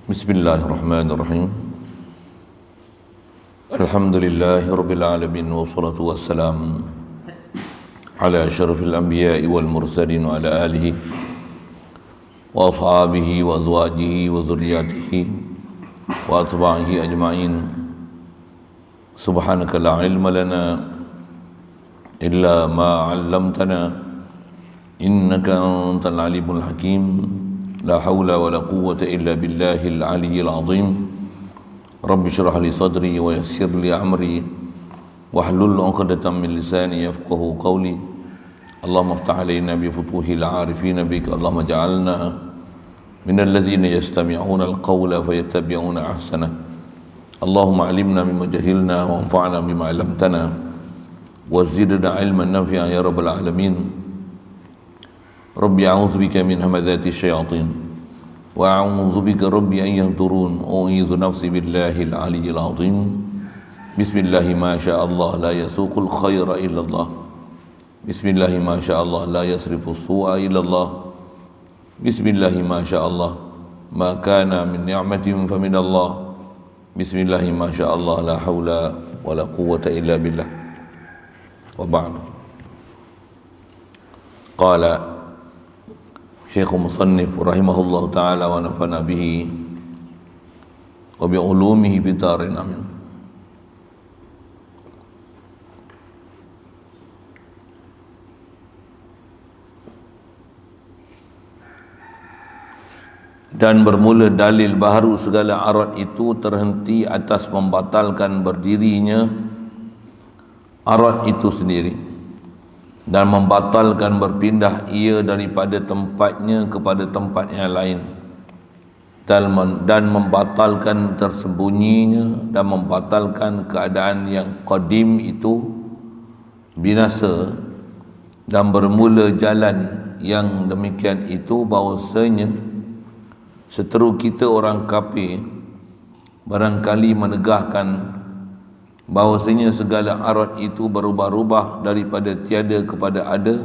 Bismillahirrahmanirrahim. Alhamdulillahi rabbil alamin wassalatu wassalam ala asyrafil anbiya'i wal mursalin wa ala alihi wa ashabihi wa azwajihi wa zurriyyatihi wa atba'ihi ajma'in. Subhanaka la ilma lana illa ma 'allamtana innaka antal alimul hakim. La hawla wa la quwwata illa billahil aliyyil azim. Rabbi shrah li sadri wa yassir li amri wahlul 'uqdatam min lisani yafqahu qawli. Allahumma iftah alaina bi futuhil 'arifin bik. Allahumma ja'alna minal ladzina yastami'una al-qawla fayattabi'una ahsana. Allahumma 'allimna mimma jahilna wa anfa'na bima 'allamtana wa zidna 'ilman nafi'an ya rabbal alamin. Rabbi a'udzu bika min hamazati syayatin wa a'udzu bika rabbi an yahdurun. U'idzu nafsi billahil aliyyil azim. Bismillahi ma syaa Allah la yasuqul khaira illa Allah. Bismillahi ma syaa Allah la yasrifu su'a illa Allah. Bismillahi ma syaa Allah ma kana min ni'matin fa min Allah. Bismillahi ma syaa Allah la haula wa la quwwata illa billah. Wa ba'd. Qala Syekh Musannif rahimahullah ta'ala wa nafana bihi wa bi'ulumihi bidarin amin. Dan bermula dalil baharu segala arat itu terhenti atas membatalkan berdirinya arat itu sendiri dan membatalkan berpindah ia daripada tempatnya kepada tempat yang lain, dan membatalkan tersembunyinya dan membatalkan keadaan yang qadim itu binasa, dan bermula jalan yang demikian itu bahawasanya seteru kita orang kafir barangkali menegahkan bahawasanya segala arat itu berubah-ubah daripada tiada kepada ada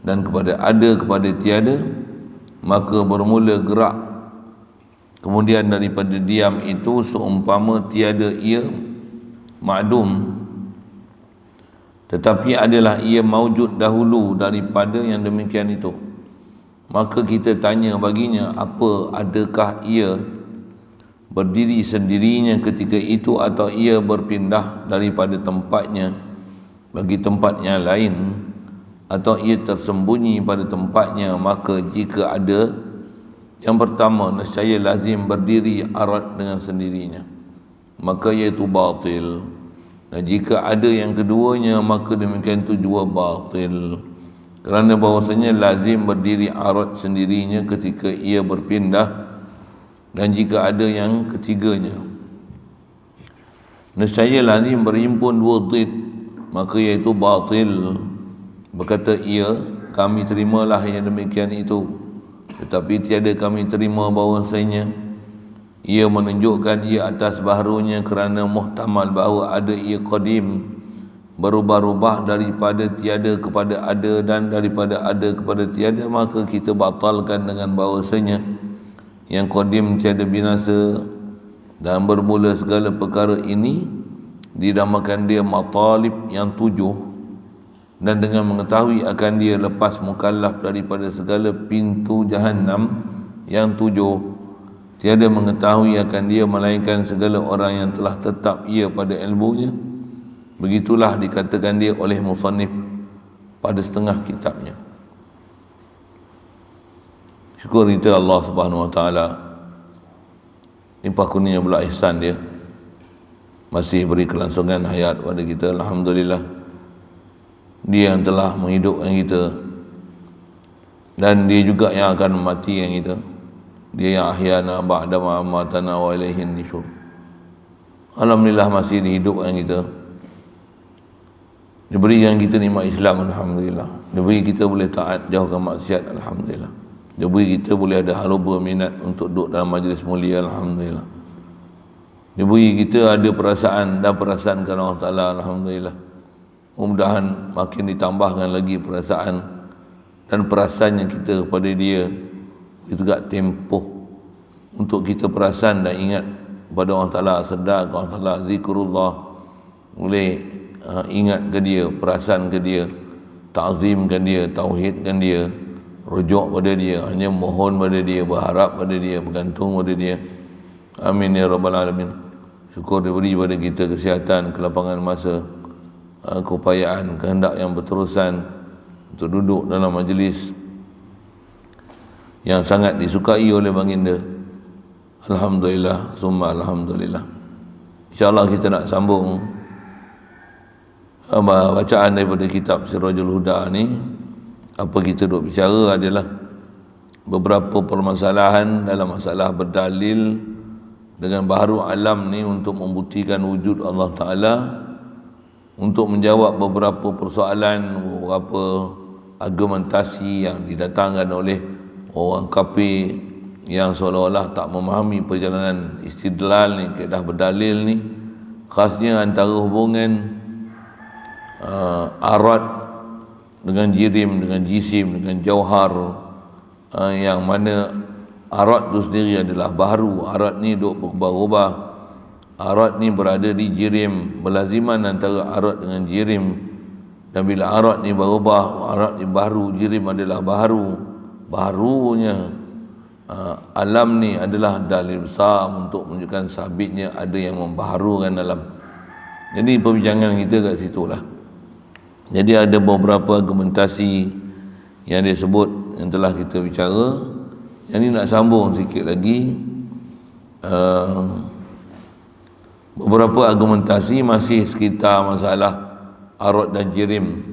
dan kepada ada kepada tiada, maka bermula gerak kemudian daripada diam itu seumpama tiada ia ma'dum, tetapi adalah ia maujud dahulu daripada yang demikian itu. Maka kita tanya baginya, apa adakah ia berdiri sendirinya ketika itu atau ia berpindah daripada tempatnya bagi tempat yang lain atau ia tersembunyi pada tempatnya? Maka jika ada yang pertama, nescaya lazim berdiri arat dengan sendirinya, maka iaitu batil. Dan jika ada yang keduanya, maka demikian itu juga batil, kerana bahawasanya lazim berdiri arat sendirinya ketika ia berpindah. Dan jika ada yang ketiganya, nescaya lazim berhimpun dua dhid, maka iaitu batil. Berkata ia, kami terimalah yang demikian itu, tetapi tiada kami terima bahawasanya ia menunjukkan ia atas baharunya, kerana muhtamal bahawa ada ia qadim, berubah-ubah daripada tiada kepada ada dan daripada ada kepada tiada. Maka kita batalkan dengan bahawasanya yang qadim tiada binasa, dan bermula segala perkara ini dinamakan dia matalib yang tujuh, dan dengan mengetahui akan dia lepas mukallaf daripada segala pintu jahannam yang tujuh, tiada mengetahui akan dia melainkan segala orang yang telah tetap ia pada ilmunya. Begitulah dikatakan dia oleh musannif pada setengah kitabnya. Syukur kita Allah Subhanahu Wa Taala, limpah kurnia pula ihsan dia, masih beri kelangsungan hayat pada kita. Alhamdulillah, dia yang telah menghidupkan kita, dan dia juga yang akan mematikan kita. Dia yang ahyana ba'da ma amatana wa ilaihin nusyur. Alhamdulillah masih dihidupkan kita, diberikan kita nikmat Islam. Alhamdulillah, diberi kita boleh taat, jauhkan maksiat. Alhamdulillah, dia beri kita boleh ada haluba minat untuk duduk dalam majlis mulia. Alhamdulillah, dia beri kita ada perasaan dan perasaan kerana Allah Ta'ala. Alhamdulillah, mudah-mudahan makin ditambahkan lagi perasaan dan perasaannya kita kepada dia. Kita juga tempoh untuk kita perasan dan ingat kepada Allah Ta'ala, sedar kepada Allah Ta'ala, zikrullah, boleh ingat ke dia, perasan ke dia, ta'zimkan dia, tauhidkan dia, rujuk pada dia, hanya mohon pada dia, berharap pada dia, bergantung pada dia. Amin ya rabbal alamin. Syukur diberi pada kita kesihatan, kelapangan masa, keupayaan, kehendak yang berterusan untuk duduk dalam majlis yang sangat disukai oleh baginda. Alhamdulillah, summa alhamdulillah. InsyaAllah kita nak sambung bacaan daripada kitab Sirajul Huda ni. Apa kita duk bicara adalah beberapa permasalahan dalam masalah berdalil dengan baharu alam ni untuk membuktikan wujud Allah Ta'ala, untuk menjawab beberapa persoalan, beberapa argumentasi yang didatangkan oleh orang kafir yang seolah-olah tak memahami perjalanan istidlal ni, kaedah berdalil ni, khasnya antara hubungan arad dengan jirim, dengan jisim, dengan jauhar, yang mana arad tu sendiri adalah baharu. Arad ni duk berubah-ubah. Arad ni berada di jirim, berlaziman antara arad dengan jirim. Dan bila arad ni berubah, arad ni baharu, jirim adalah baharu. Baharunya alam ni adalah dalil besar untuk menunjukkan sabitnya ada yang membaharukan alam. Jadi perbincangan kita kat situlah. Jadi ada beberapa argumentasi yang dia sebut yang telah kita bicara. Yang ni nak sambung sikit lagi. Beberapa argumentasi masih sekitar masalah arad dan jirim.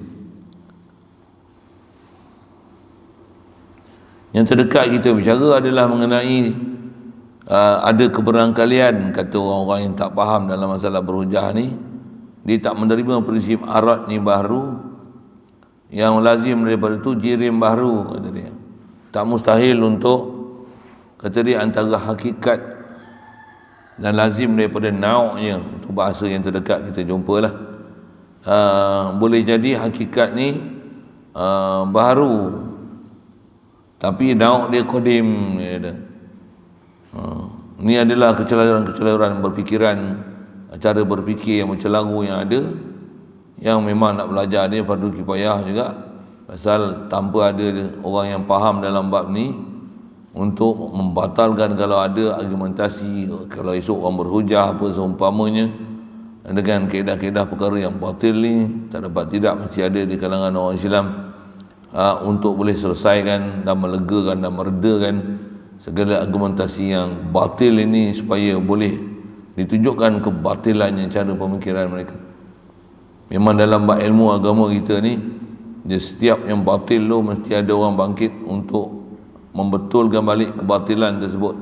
Yang terdekat kita bicara adalah mengenai ada keberangkalian, kata orang-orang yang tak faham dalam masalah berhujah ni. Dia tak menerima prinsip arad ni baharu, yang lazim daripada tu jirim baharu, kata dia. Tak mustahil untuk, kata dia, antara hakikat dan lazim daripada nauknya, itu bahasa yang terdekat kita jumpalah. Boleh jadi hakikat ni baharu, tapi nauk dia kodim, dia ada. Ini adalah kecelaruan berfikiran, cara berfikir yang mencelaru yang ada, yang memang nak belajar dia fardu kifayah juga. Pasal tanpa ada orang yang faham dalam bab ni untuk membatalkan kalau ada argumentasi, kalau esok orang berhujah apa seumpamanya dengan kaedah-kaedah perkara yang batil ni, tak dapat tidak mesti ada di kalangan orang Islam untuk boleh selesaikan dan melegakan dan meredakan segala argumentasi yang batil ini, supaya boleh ditunjukkan kebatilannya cara pemikiran mereka. Memang dalam bab ilmu agama kita ni, dia setiap yang batil tu mesti ada orang bangkit untuk membetulkan balik kebatilan tersebut.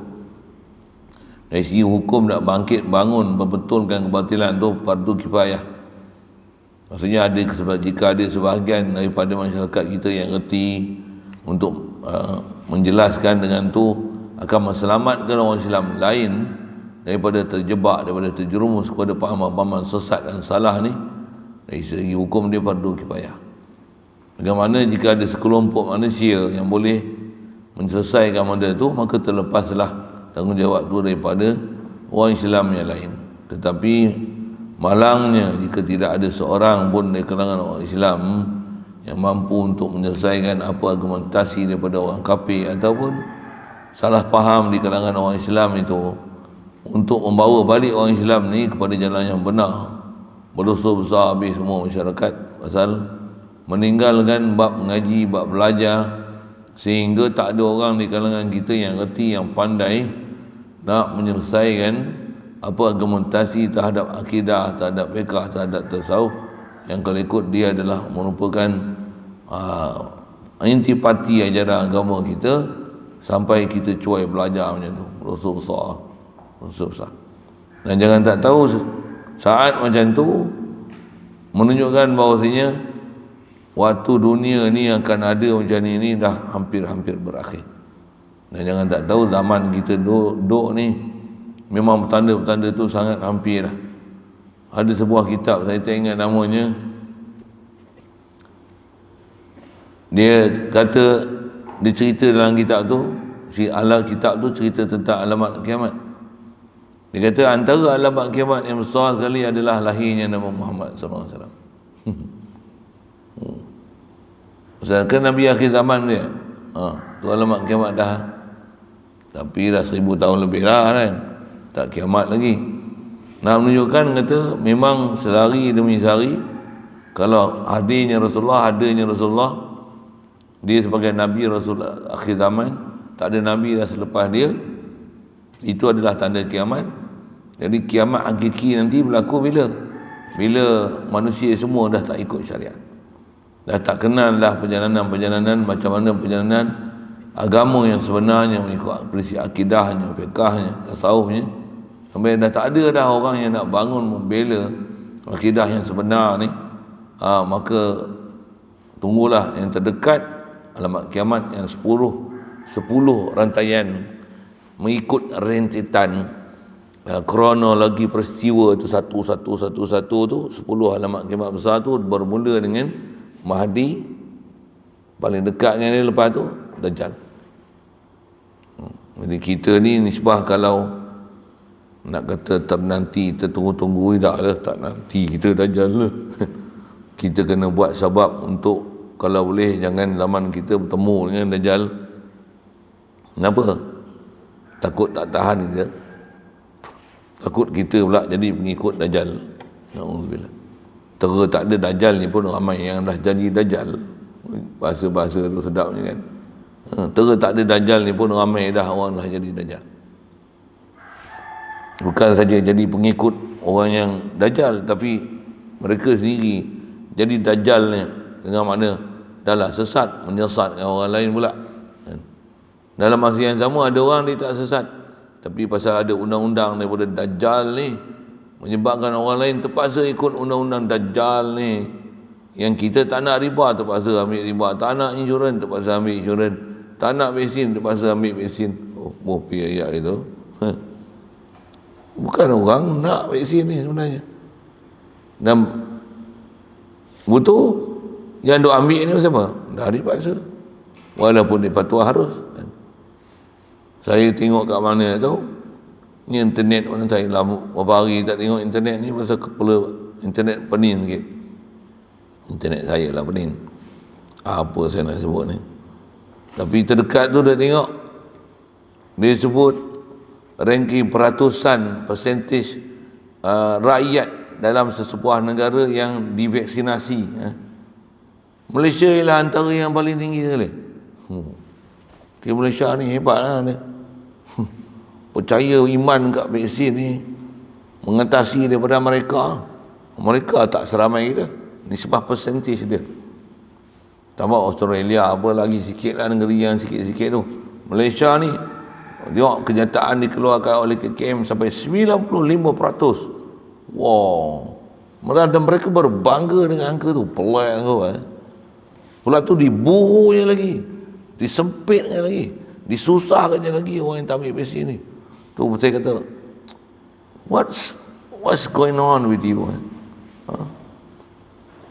Dari segi hukum nak bangkit bangun membetulkan kebatilan tu fardu kifayah. Maksudnya jika ada sebahagian daripada masyarakat kita yang reti untuk menjelaskan dengan tu, akan menyelamatkan orang Islam lain daripada terjebak, daripada terjerumus kepada pahaman-pahaman sesat dan salah ni, dari segi hukum dia fardu kifayah. Bagaimana jika ada sekelompok manusia yang boleh menyelesaikan benda tu, maka terlepaslah tanggungjawab tu daripada orang Islam yang lain. Tetapi malangnya jika tidak ada seorang pun dari kalangan orang Islam yang mampu untuk menyelesaikan apa argumentasi daripada orang kafir ataupun salah faham di kalangan orang Islam itu, untuk membawa balik orang Islam ni kepada jalan yang benar. Berdosa besar habis semua masyarakat pasal meninggalkan bab mengaji, bab belajar, sehingga tak ada orang di kalangan kita yang reti, yang pandai nak menyelesaikan apa argumentasi terhadap akidah, terhadap fiqh, terhadap tasawuf, yang kalau ikut dia adalah merupakan intipati ajaran agama kita, sampai kita cuai belajar macam tu. Dosa besar. Dan jangan tak tahu, saat macam tu menunjukkan bahawasanya waktu dunia ni akan ada macam ni dah hampir-hampir berakhir. Dan jangan tak tahu zaman kita duduk ni memang petanda-petanda tu sangat hampir dah. Ada sebuah kitab, saya tak ingat namanya, dia kata, dia cerita dalam kitab tu, Si ala kitab tu cerita tentang alamat kiamat. Dia kata antara alamat kiamat yang besar sekali adalah lahirnya Nabi Muhammad sallallahu alaihi wasallam. Misalkan Nabi akhir zaman dia. Tu alamat kiamat dah. Tapi dah 1000 tahun lebih lah kan. Tak kiamat lagi. Nak menunjukkan kata memang sehari demi sehari kalau adanya Rasulullah, dia sebagai Nabi Rasul akhir zaman, tak ada Nabi dah selepas dia. Itu adalah tanda kiamat. Jadi kiamat hakiki nanti berlaku bila? Bila manusia semua dah tak ikut syariat. Dah tak kenal dah perjalanan-perjalanan, macam mana perjalanan agama yang sebenarnya, mengikut prinsip akidahnya, fiqahnya, tasawufnya. Sampai dah tak ada dah orang yang nak bangun membela akidah yang sebenar ni. Maka tunggulah yang terdekat alamat kiamat yang 10 rantaian mengikut rentetan kronologi peristiwa tu satu tu 10 alamat kiamat besar tu bermula dengan Mahdi, paling dekat dengan dia lepas tu Dajjal. Jadi kita ni nisbah kalau nak kata ternanti, tertunggu-tunggu, tak nanti kita Dajjal lah. Kita kena buat sebab untuk kalau boleh jangan zaman kita bertemu dengan Dajjal. Kenapa? Takut tak tahan kita. Takut kita pula jadi pengikut Dajjal. Alhamdulillah. Tera tak ada Dajjal ni pun ramai yang dah jadi Dajjal. Bahasa-bahasa tu sedapnya kan. Tera tak ada Dajjal ni pun ramai dah orang dah jadi Dajjal. Bukan saja jadi pengikut orang yang Dajjal, tapi mereka sendiri jadi Dajjalnya dengan makna dah sesat, menyesatkan orang lain pula. Dalam masa yang sama ada orang dia tak sesat, tapi pasal ada undang-undang daripada Dajjal ni menyebabkan orang lain terpaksa ikut undang-undang Dajjal ni. Yang kita tak nak riba terpaksa ambil riba, tak nak insurans terpaksa ambil insurans, tak nak vaksin terpaksa ambil vaksin. Pergi ayat itu. Bukan orang nak vaksin ni sebenarnya. Dan betul yang duk ambil ni siapa? Dah dipaksa. Walaupun dia patuah harus. Saya tengok kat mana tu, ni internet mana saya lama beberapa hari tak tengok internet ni pasal kepala internet pening sikit. Internet saya lah pening. Apa saya nak sebut ni. Tapi terdekat tu dah tengok dia sebut ranking peratusan percentage rakyat dalam sesebuah negara yang divaksinasi. Malaysia ialah antara yang paling tinggi sekali. Malaysia ni hebat lah dia. Percaya iman kat vaksin ni mengatasi daripada mereka. Mereka tak seramai kita. Nisbah percentage dia. Tambah Australia apa lagi sikit lah negeri yang sikit-sikit tu. Malaysia ni tengok kenyataan dikeluarkan oleh KKM sampai 95%. Wow. Dan mereka berbangga dengan angka tu. Pelik kau Pula tu diburunya lagi, disempitnya lagi, disusahkannya lagi orang yang tak ambil vaksin ni. Tu saya kata, what's going on with you?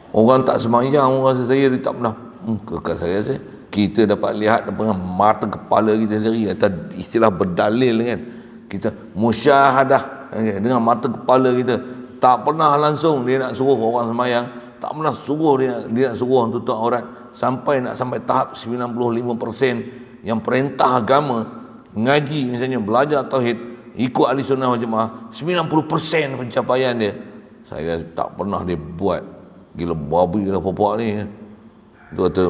Orang tak semayang, orang rasa saya dia tak pernah. Kekal saya kita dapat lihat dengan mata kepala kita sendiri, atau istilah berdalil kan. Kita musyahadah dengan mata kepala kita. Tak pernah langsung dia nak suruh orang semayang, tak pernah suruh dia nak suruh orang tutup aurat, sampai tahap 95% yang perintah agama ngaji misalnya, belajar tauhid, ikut ahli sunnah wal jamaah, 90% pencapaian dia. Saya tak pernah dia buat. Gila babi lah popok ni. Dia kata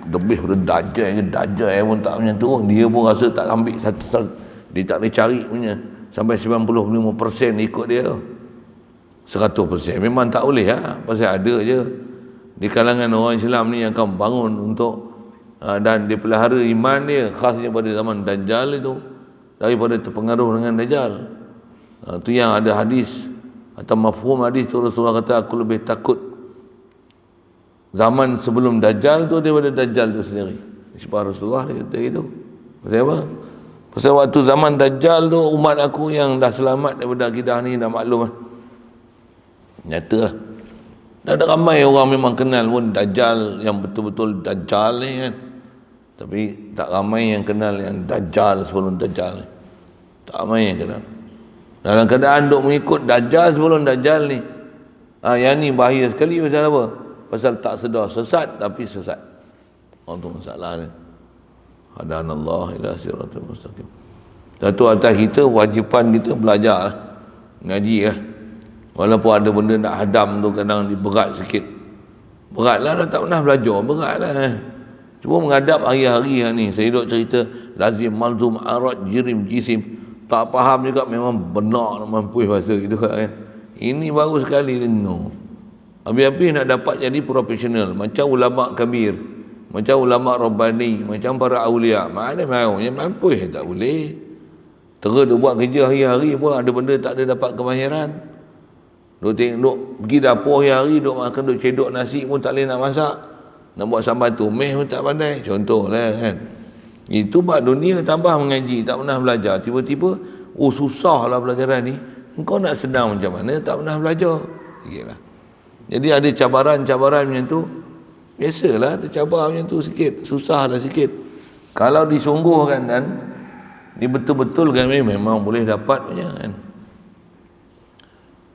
lebih pada Dajjal pun tak macam tu. Dia pun rasa tak ambil satu, dia tak boleh cari punya sampai 95% ikut dia. 100% memang tak boleh pasal ada je di kalangan orang Islam ni yang akan bangun untuk dan dia pelihara iman dia khasnya pada zaman Dajjal itu, daripada terpengaruh dengan Dajjal. Itu yang ada hadis atau mafhum hadis tu, Rasulullah kata aku lebih takut zaman sebelum Dajjal tu daripada Dajjal tu sendiri. Sebab Rasulullah dia kata gitu. Pasal apa? Pasal waktu zaman Dajjal tu umat aku yang dah selamat daripada akidah ni dah maklum lah. Nyata lah. Dan ada ramai orang memang kenal pun Dajjal yang betul-betul Dajjal ni kan. Tapi tak ramai yang kenal yang Dajjal sebelum Dajjal ni. Tak ramai yang kenal. Dalam keadaan duk mengikut Dajjal sebelum Dajjal ni. Yang ni bahaya sekali. Pasal apa? Pasal tak sedar, sesat tapi sesat. Itu masalah ni. Hadanallah ila siratal mustaqim. Satu atas kita, wajipan kita belajar lah. Ngaji lah. Walaupun ada benda nak hadam tu kadang berat sikit. Berat lah, dah tak pernah belajar. Berat lah. Cuma menghadap hari-hari ni. Saya duk cerita lazim, malzum, arad, jirim, jisim. Tak faham juga, memang benar mampu bahasa gitu kan. Ini baru sekali dengar. Habis-habis nak dapat jadi profesional. Macam ulama kabir, macam ulama rabbani, macam para awliya. Mana mahu, yang mampu tak boleh. Terus dia buat kerja hari-hari pun ada benda tak ada dapat kemahiran. Duk pergi dapur hari-hari, duk makan, duk cedok nasi pun tak boleh nak masak. Nak buat sambal tumis pun tak pandai. Contohlah kan. Itu bab dunia tambah mengaji, tak pernah belajar. Tiba-tiba, susahlah pelajaran ni. Engkau nak senang macam mana, tak pernah belajar. Sikitlah. Jadi ada cabaran-cabaran macam tu. Biasalah, tercabar macam tu sikit. Susahlah sikit. Kalau disungguhkan dan dibetul-betulkan, memang boleh dapat punya kan.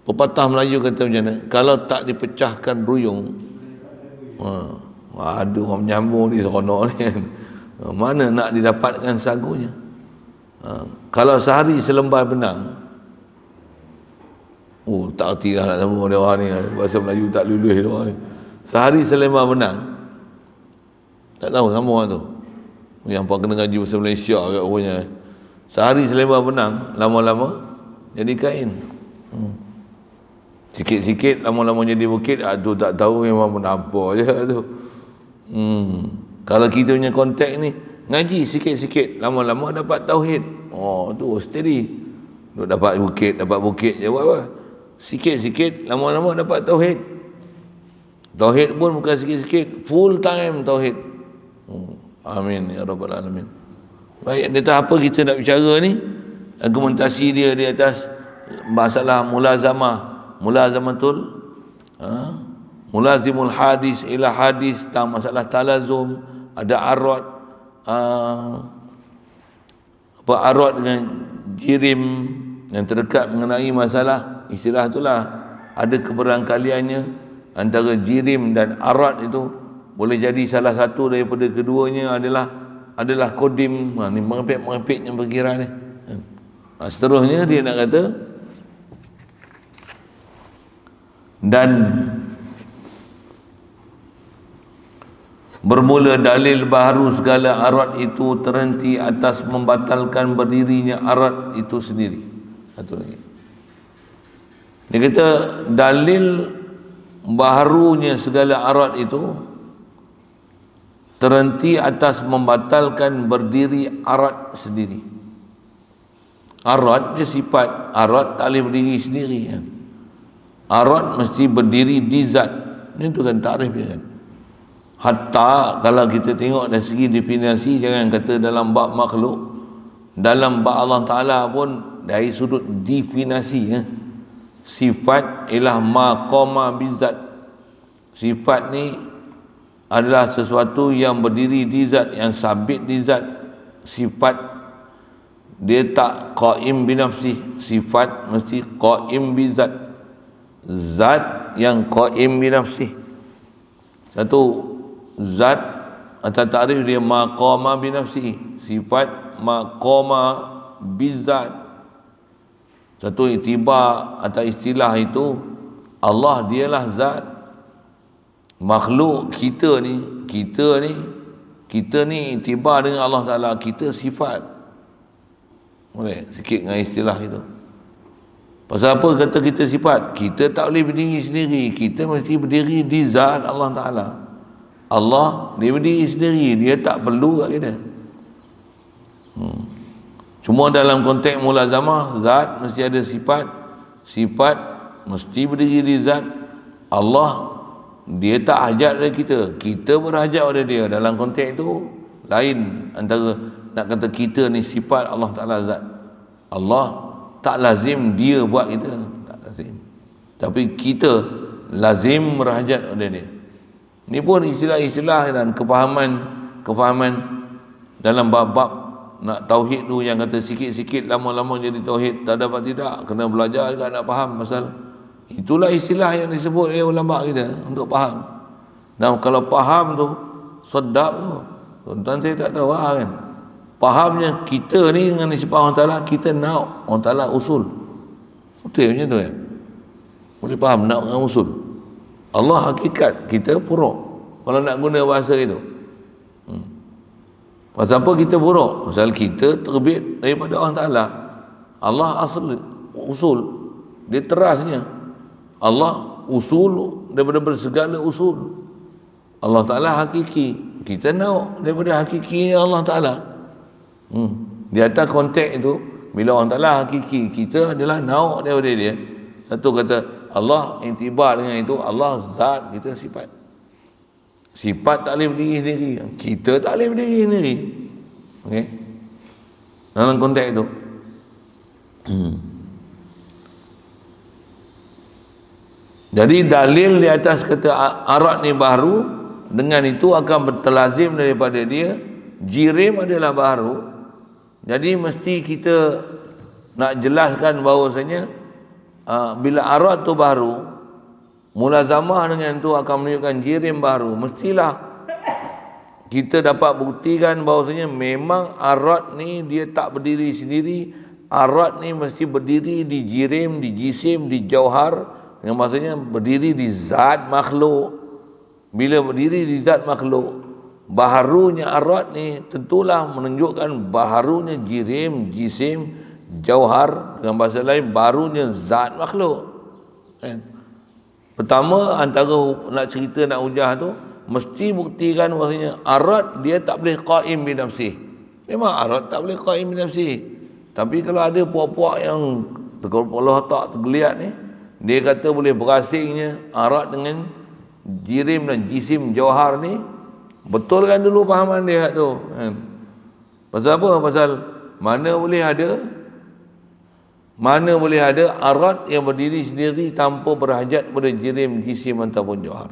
Pepatah Melayu kata macam mana? Kalau tak dipecahkan ruyung, aduh, orang menyambung di seronok ni kan. Mana nak didapatkan sagunya? Kalau sehari selembar benang, tak erti lah nak sambung dia orang ni. Bahasa Melayu tak lulus dia orang ni. Sehari selembar benang, tak tahu sambung tu. Yang apa kena ngaji bahasa Malaysia kat rupanya. Sehari selembar benang, lama-lama jadi kain. Sikit-sikit lama-lama jadi bukit. Tu tak tahu, memang menampak je tu. Kalau kita punya kontak ni ngaji sikit-sikit, lama-lama dapat tauhid. Tu steady. Duk dapat bukit je buat apa? Sikit-sikit lama-lama dapat tauhid. Tauhid pun bukan sikit-sikit, full time tauhid. Amin ya rabbal alamin. Baik, di atas apa kita nak bicara ni? Argumentasi dia di atas masalah mulazamatul mulazimul hadis ila hadis, tentang masalah talazum, ada arad, arad dengan jirim yang terdekat mengenai masalah istilah itulah. Ada keberangkaliannya antara jirim dan arad, itu boleh jadi salah satu daripada keduanya adalah kodim. Ni merepek-merepeknya perkiraan ni. Seterusnya dia nak kata, dan bermula dalil baharu segala arad itu terhenti atas membatalkan berdirinya arad itu sendiri. Satu lagi. Dia kata dalil baharunya segala arad itu terhenti atas membatalkan berdiri arad sendiri. Arad dia sifat, arad tak boleh berdiri sendiri kan. Arad mesti berdiri di zat. Ini tu kan takrif dia kan. Hatta kalau kita tengok dari segi definisi, jangan kata dalam bab makhluk, dalam bab Allah Ta'ala pun dari sudut definisi sifat ialah maqama bizat. Sifat ni adalah sesuatu yang berdiri di zat, yang sabit di zat. Sifat dia tak qaim binafsi. Sifat mesti qaim bizat. Zat yang qaim binafsi. Satu zat atau ta'rif dia maqama binafsi. Sifat maqama bizat. Satu iktibar atau istilah itu, Allah dialah zat. Makhluk kita ni iktibar dengan Allah Ta'ala, kita sifat. Boleh sikit dengan istilah itu. Pasal apa kata kita sifat? Kita tak boleh berdiri sendiri. Kita mesti berdiri di zat Allah Ta'ala. Allah dia berdiri sendiri, dia tak perlu kat kita. Cuma dalam konteks mulazamah, zat mesti ada sifat. Sifat mesti berdiri di zat. Allah dia tak hajat dari kita, kita berhajat pada dia. Dalam konteks itu lain antara nak kata kita ni sifat, Allah Ta'ala zat. Allah tak lazim dia buat kita, tak lazim. Tapi kita lazim berhajat pada dia. Ni pun istilah-istilah dan kefahaman dalam bab-bab nak tauhid tu yang kata sikit-sikit lama-lama jadi tauhid, tak dapat tidak, kena belajar juga nak faham pasal itulah istilah yang disebut oleh ulama kita untuk faham. Dan kalau faham tu sedap tu, tuan-tuan saya tak tahu kan. Fahamnya kita ni dengan sifat Allah Ta'ala, kita nak Allah Ta'ala usul. Betul macam tu kan? Boleh faham nak dengan usul. Allah hakikat, kita furuk. Kalau nak guna bahasa itu. Pasal apa kita furuk? Pasal kita terbit daripada Allah Ta'ala. Allah asal usul. Dia terasnya. Allah usul daripada segala usul. Allah Ta'ala hakiki. Kita nak daripada hakiki Allah Ta'ala. Di atas konteks itu, bila Allah Ta'ala hakiki, kita adalah nak daripada dia. Satu kata Allah intibar dengan itu, Allah zat, kita sifat. Sifat tak boleh berdiri sendiri, kita tak boleh berdiri sendiri. Okey, dalam konteks itu. Jadi dalil di atas kata arad ni baharu, dengan itu akan bertelazim daripada dia jirim adalah baharu. Jadi mesti kita nak jelaskan bahawasanya bila arad tu baru, mulazamah dengan tu akan menunjukkan jirim baru. Mestilah kita dapat buktikan bahawasanya memang arad ni dia tak berdiri sendiri. Arad ni mesti berdiri di jirim, di jisim, di jauhar, yang maksudnya berdiri di zat makhluk. Bila berdiri di zat makhluk, baharunya arad ni tentulah menunjukkan baharunya jirim, jisim, jauhar, dengan bahasa lain barunya zat makhluk. Kan? Pertama antara nak cerita nak hujah tu mesti buktikan bahasanya arad dia tak boleh qaim bi nafsih. Memang arad tak boleh qaim bi nafsih. Tapi kalau ada puak-puak yang terkepala tak tergeliat ni, dia kata boleh berasingnya arad dengan jirim dan jisim jauhar ni. Betulkan dulu pahaman dia tu kan? Pasal apa? Pasal mana boleh ada arad yang berdiri sendiri tanpa berhajat pada jirim, jisim ataupun jauhar.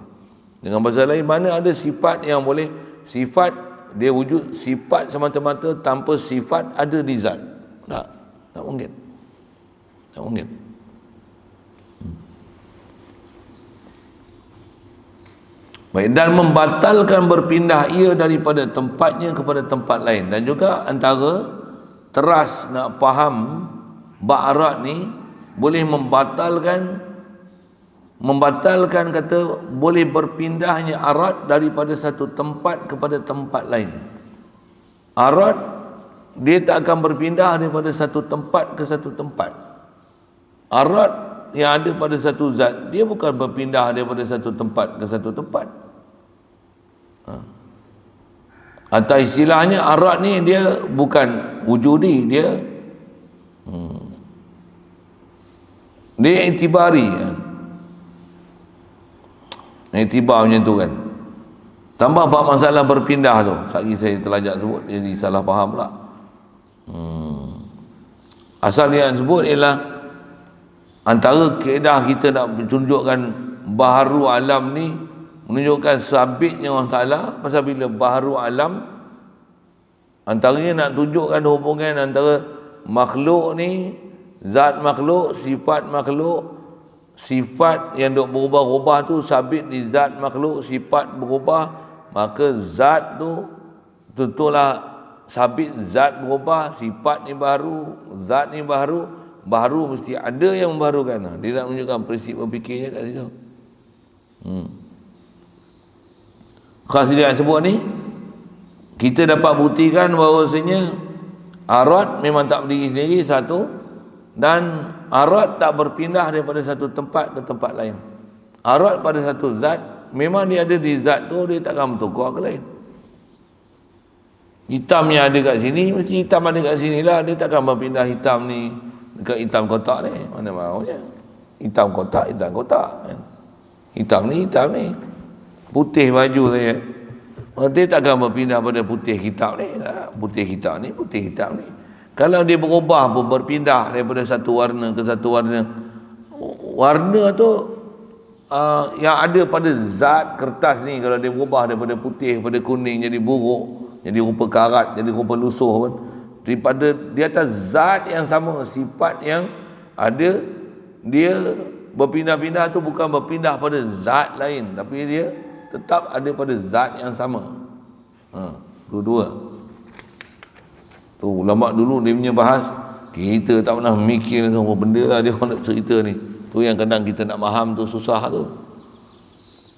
Dengan bahasa lain, mana ada sifat yang boleh sifat dia wujud sifat semata-mata tanpa sifat ada di zat. Tak mungkin. Tak mungkin. Baik, dan membatalkan berpindah ia daripada tempatnya kepada tempat lain. Dan juga antara teras nak faham ba'arad ni boleh membatalkan kata boleh berpindahnya arad daripada satu tempat kepada tempat lain. Arad dia tak akan berpindah daripada satu tempat ke satu tempat. Arad yang ada pada satu zat, dia bukan berpindah daripada satu tempat ke satu tempat. Atau istilahnya arad ni dia bukan wujudi, dia itibari kan? Itibar macam tu kan. Tambah bab masalah berpindah tu, sekali saya terlajak sebut, jadi salah faham pula. Asal dia sebut ialah antara kaedah kita nak tunjukkan baharu alam ni menunjukkan sabitnya Allah Ta'ala. Pasal bila baharu alam, antaranya nak tunjukkan hubungan antara makhluk ni, zat makhluk, sifat yang duk berubah-ubah tu sabit di zat makhluk, sifat berubah, maka zat tu tentulah sabit, zat berubah, sifat ni baru, zat ni baru mesti ada yang membaharukan. Dia nak menunjukkan prinsip berfikirnya kat situ. Khas dia sebut ni, kita dapat buktikan bahawasanya arad memang tak berdiri sendiri satu, dan arad tak berpindah daripada satu tempat ke tempat lain. Arad pada satu zat, memang dia ada di zat tu, dia takkan bertukar ke lain. Hitam yang ada kat sini, mesti hitam ada kat sini lah. Dia takkan berpindah hitam ni dekat hitam kotak ni. Mana maunya hitam kotak kan? Hitam ni putih baju saya, dia takkan berpindah pada putih hitam ni. Putih hitam ni. Kalau dia berubah pun, berpindah daripada satu warna ke satu warna, warna tu yang ada pada zat kertas ni, kalau dia berubah daripada putih kepada kuning jadi buruk, jadi rupa karat, jadi rupa lusuh pun, daripada di atas zat yang sama, sifat yang ada, dia berpindah-pindah tu bukan berpindah pada zat lain, tapi dia tetap ada pada zat yang sama. Dua-dua tu ulama dulu dia punya bahas, kita tak pernah mikir semua benda lah dia orang nak cerita ni. Tu yang kadang kita nak faham tu susah tu.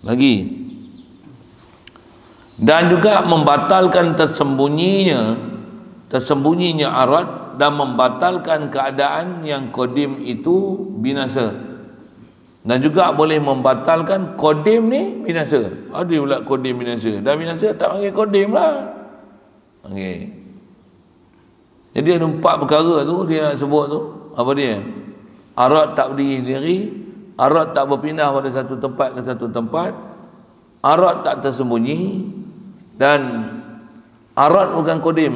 Lagi, dan juga membatalkan tersembunyinya arad, dan membatalkan keadaan yang qadim itu binasa, dan juga boleh membatalkan qadim ni binasa. Ada pula qadim binasa, dah binasa tak panggil qadim lah. Okay. Jadi ada 4 perkara tu dia nak sebut tu. Apa dia? Arad tak berdiri sendiri, arad tak berpindah pada satu tempat ke satu tempat, arad tak tersembunyi, dan arad bukan qadim.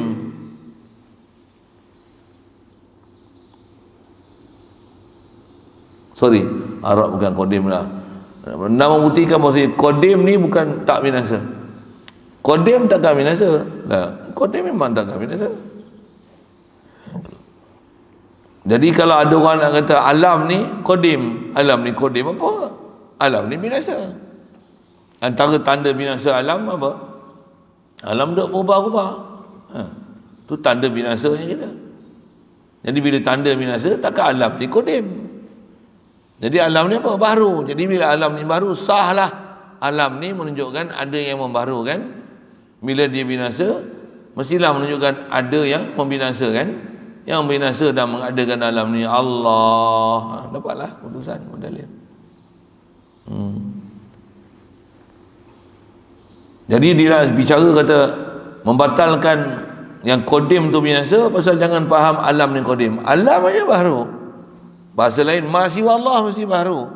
Sorry, arad bukan qadim lah. Nak membuktikan bahawa qadim ni bukan tak binasa. Qadim takkan binasa. Nah, qadim memang takkan binasa. Jadi kalau ada orang nak kata alam ni qadim apa? Alam ni binasa. Antara tanda binasa alam apa? Alam duk berubah-ubah. Tu tanda binasanya kita. Jadi bila tanda binasa, takkan alam ni qadim. Jadi alam ni apa? Baru. Jadi bila alam ni baru, sahlah alam ni menunjukkan ada yang membaharukan. Bila dia binasa, mestilah menunjukkan ada yang membinasakan. Yang binasa dan mengadakan alam ni Allah. Dapatlah putusan dalil. Jadi dia bicara kata membatalkan yang qadim tu binasa, pasal jangan faham alam ni qadim. Alam aja baru. Bahasa lain, masih Allah mesti baru.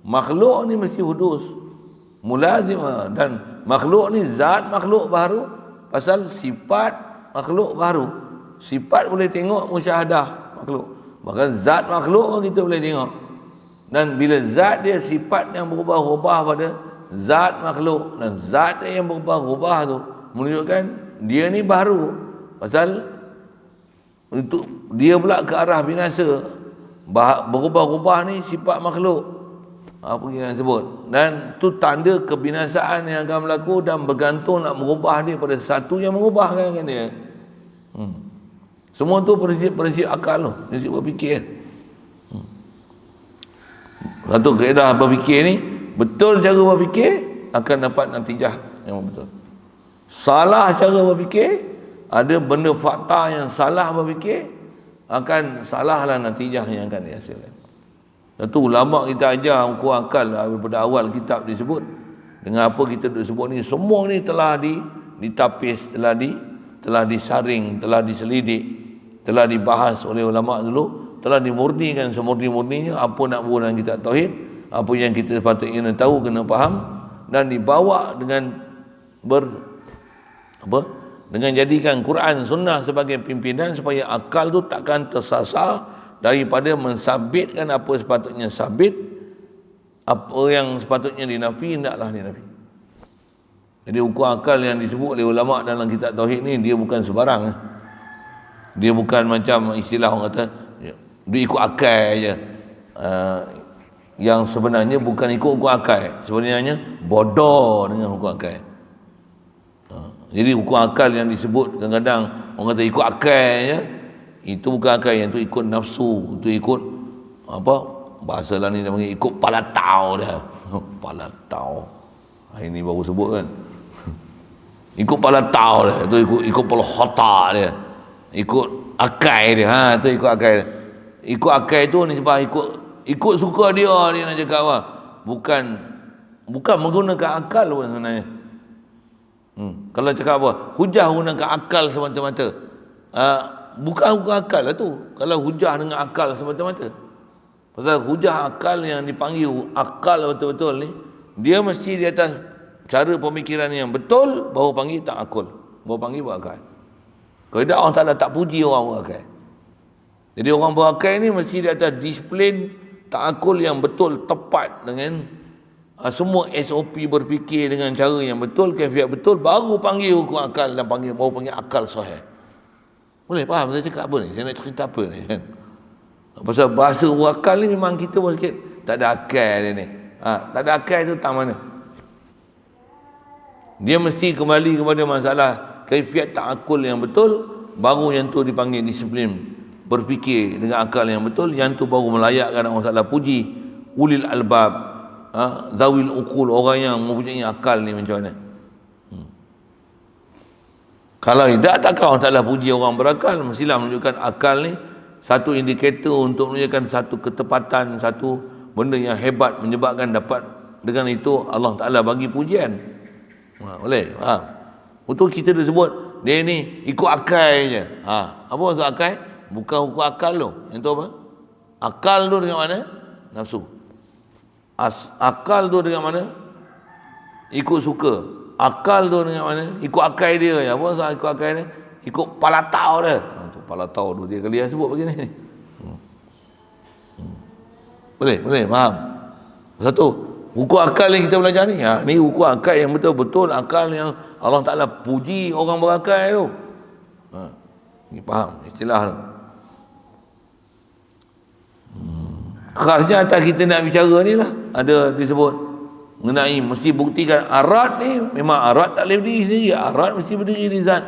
Makhluk ni mesti hudus, mulazim, dan makhluk ni zat makhluk baru, pasal sifat makhluk baru. Sifat boleh tengok musyahadah makhluk, bahkan zat makhluk pun kita boleh tengok. Dan bila zat dia sifat yang berubah-ubah pada zat makhluk, dan zat dia yang berubah-ubah tu menunjukkan dia ni baru, pasal untuk dia pula ke arah binasa. Berubah-ubah ni sifat makhluk, apa yang sebut, dan tu tanda kebinasaan yang akan berlaku, dan bergantung nak merubah dia pada satu yang mengubahkan dia. Semua tu prinsip akal tu, prinsip berfikir. Satu kaedah berfikir ni, betul cara berfikir akan dapat natijah yang betul. Salah cara berfikir, ada benda fakta yang salah berfikir, akan salahlah natijah yang akan dihasilkan. Satu ulama kita ajar ukur akal daripada awal kitab disebut. Dengan apa kita disebut ni, semua ni telah ditapis, telah disaring, telah diselidik, telah dibahas oleh ulama dulu, telah dimurnikan semurni-murninya apa nak buat dalam kitab tauhid, apa yang kita sepatutnya tahu, kena faham, dan dibawa dengan dengan jadikan Quran Sunnah sebagai pimpinan, supaya akal tu takkan tersasar daripada mensabitkan apa sepatutnya sabit, apa yang sepatutnya dinafi hendaklah dinafi. Jadi ukur akal yang disebut oleh ulama dalam kitab tauhid ni, dia bukan sebarang. Dia bukan macam istilah orang kata dia ikut akal je. Yang sebenarnya bukan ikut ukur akal, sebenarnya bodoh dengan ukur akal. Jadi ukur akal yang disebut kadang-kadang orang kata ikut akal je, itu bukan akal, yang tu ikut nafsu, itu ikut apa bahasa lah ni dia panggil ikut palatau dah. Palatau ini baru sebut kan. Ikut palatau dah, itu ikut palahata dia, ikut akal dia. Tu ikut akal. Ikut akal tu ni sebab ikut suka dia nak cakap apa. Bukan menggunakan akal pun sebenarnya. Kalau cakap apa, hujah gunakan akal semata-mata. Bukan akal lah tu. Kalau hujah dengan akal semata-mata. Pasal hujah akal yang dipanggil akal betul-betul ni, dia mesti di atas cara pemikiran yang betul, baru panggil tak akal, baru panggil berakal. Kalau tidak, orang tak puji orang berakal. Jadi orang berakal ni mesti di atas disiplin tak akal yang betul, tepat dengan semua SOP berfikir dengan cara yang betul, kaifiat betul, baru panggil hukum akal dan baru panggil akal sahih. Boleh faham saya cakap apa ni? Saya nak cerita apa ni kan? Pasal bahasa hukum akal ni memang kita pun sikit tak ada akal dia ni. Tak ada akal tu tak mana. Dia mesti kembali kepada masalah kaifiat ta'akul yang betul, baru yang tu dipanggil disiplin berfikir dengan akal yang betul, yang tu baru melayakkan orang Taala puji ulil albab, zawil uqul, orang yang mempunyai akal ni macam mana. Kalau tidak, takkan orang Taala puji orang berakal. Mestilah menunjukkan akal ni satu indikator untuk menunjukkan satu ketepatan, satu benda yang hebat, menyebabkan dapat dengan itu Allah Taala bagi pujian. Boleh faham? Betul kita dah sebut dia ni ikut akal je. Apa maksud akal? Bukan hukum akal tu. Yang tu apa? Akal tu dengan mana? Nafsu. Akal tu dengan mana? Ikut suka. Akal tu dengan mana? Ikut akal dia. Apa maksud ikut akal dia? Ikut palatau dia. Palatau tu dia kali yang sebut begini. Boleh faham? Satu, hukum akal yang kita belajar ni, ni hukum akal yang betul-betul, akal yang Allah Ta'ala puji orang berakal tu. Ni faham istilah tu. Khasnya atas kita nak bicara ni lah, ada disebut mengenai mesti buktikan arat ni, memang arat tak boleh berdiri sendiri, arat mesti berdiri di zat.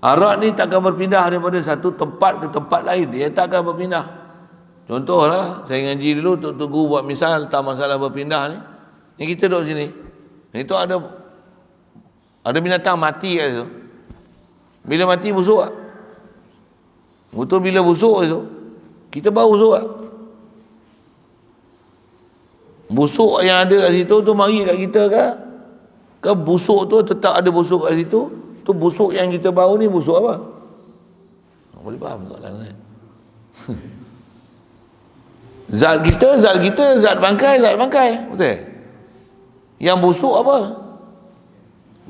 Arat ni takkan berpindah daripada satu tempat ke tempat lain, dia takkan berpindah. Contohlah, saya ngaji dulu, Tok Guru buat misal tentang masalah berpindah ni. Ni kita duduk sini. Itu ada binatang mati kat situ. Bila mati busuk tak? Betul bila busuk itu, kita bau busuk tak? Busuk yang ada kat situ tu mari kat kita ke busuk tu tetap ada busuk kat situ? Tu busuk yang kita bau ni busuk apa? Boleh faham soalan kan? Zat kita, zat bangkai. Betul? Yang busuk apa?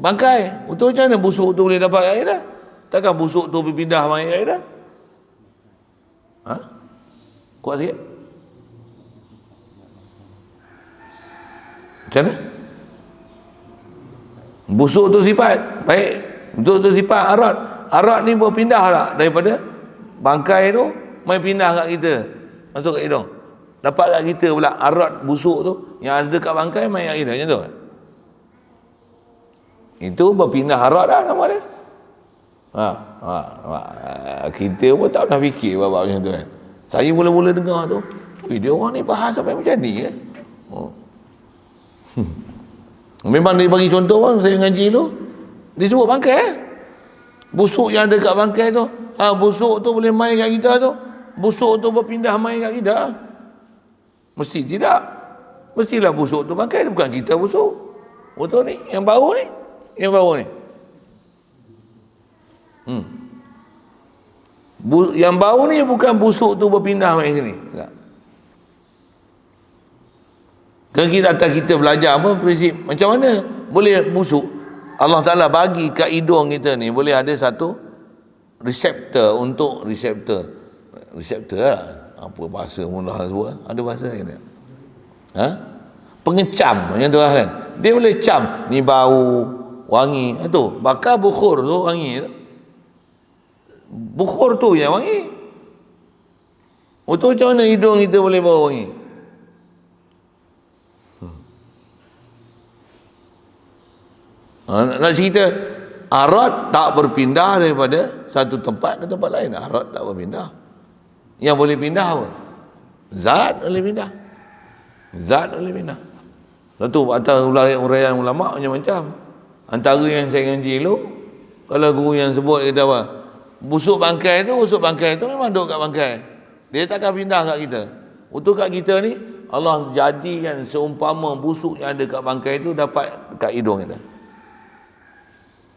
Bangkai. Betul, macam mana busuk tu boleh dapat air dah? Takkan busuk tu berpindah mai air dah? Kuat sikit. Macam mana? Busuk tu sifat. Baik. Busuk tu sifat arat. Arat ni berpindah tak daripada bangkai tu mai pindah kat kita. Masuk kat hidung. Dapat kat kita pula arat busuk tu yang ada kat bangkai mai kat kita. Macam tu. Itu berpindah arat dah nama dia. Kita pun tak pernah fikir bab macam tu kan. Saya mula-mula dengar tu, dia orang ni bahas sampai macam ni kan. Memang dia bagi contoh pun saya ngaji tu, dia sebut bangkai busuk yang ada kat bangkai tu, busuk tu boleh mai kat kita tu, busuk tu berpindah mai kat kita. Mesti tidak. Mestilah busuk tu bangkai, bukan kita busuk. Betul ni, yang baru ni. Yang bau ni bukan busuk tu berpindah mai sini. Tak. Kan kita belajar apa prinsip macam mana boleh busuk. Allah Ta'ala bagi kat hidung kita ni boleh ada satu reseptor untuk reseptor lah. Apa bahasa mudah sebut, ada bahasa ni. Pengecam macam tu lah kan. Dia boleh cam ni bau wangi tu, bakar bukhur tu wangi tu. Bukhur tu yang wangi. Betul, macam mana hidung kita boleh bau wangi? Nak cerita arat tak berpindah daripada satu tempat ke tempat lain. Arat tak berpindah. Yang boleh pindah apa? Zat boleh pindah. Lepas atas uraian ulama macam-macam. Antara yang saya ngaji dulu, kalau guru yang sebut kata apa? Busuk bangkai tu memang duduk kat bangkai. Dia takkan pindah kat kita. Untuk kat kita ni, Allah jadikan seumpama busuk yang ada kat bangkai tu dapat kat hidung kita.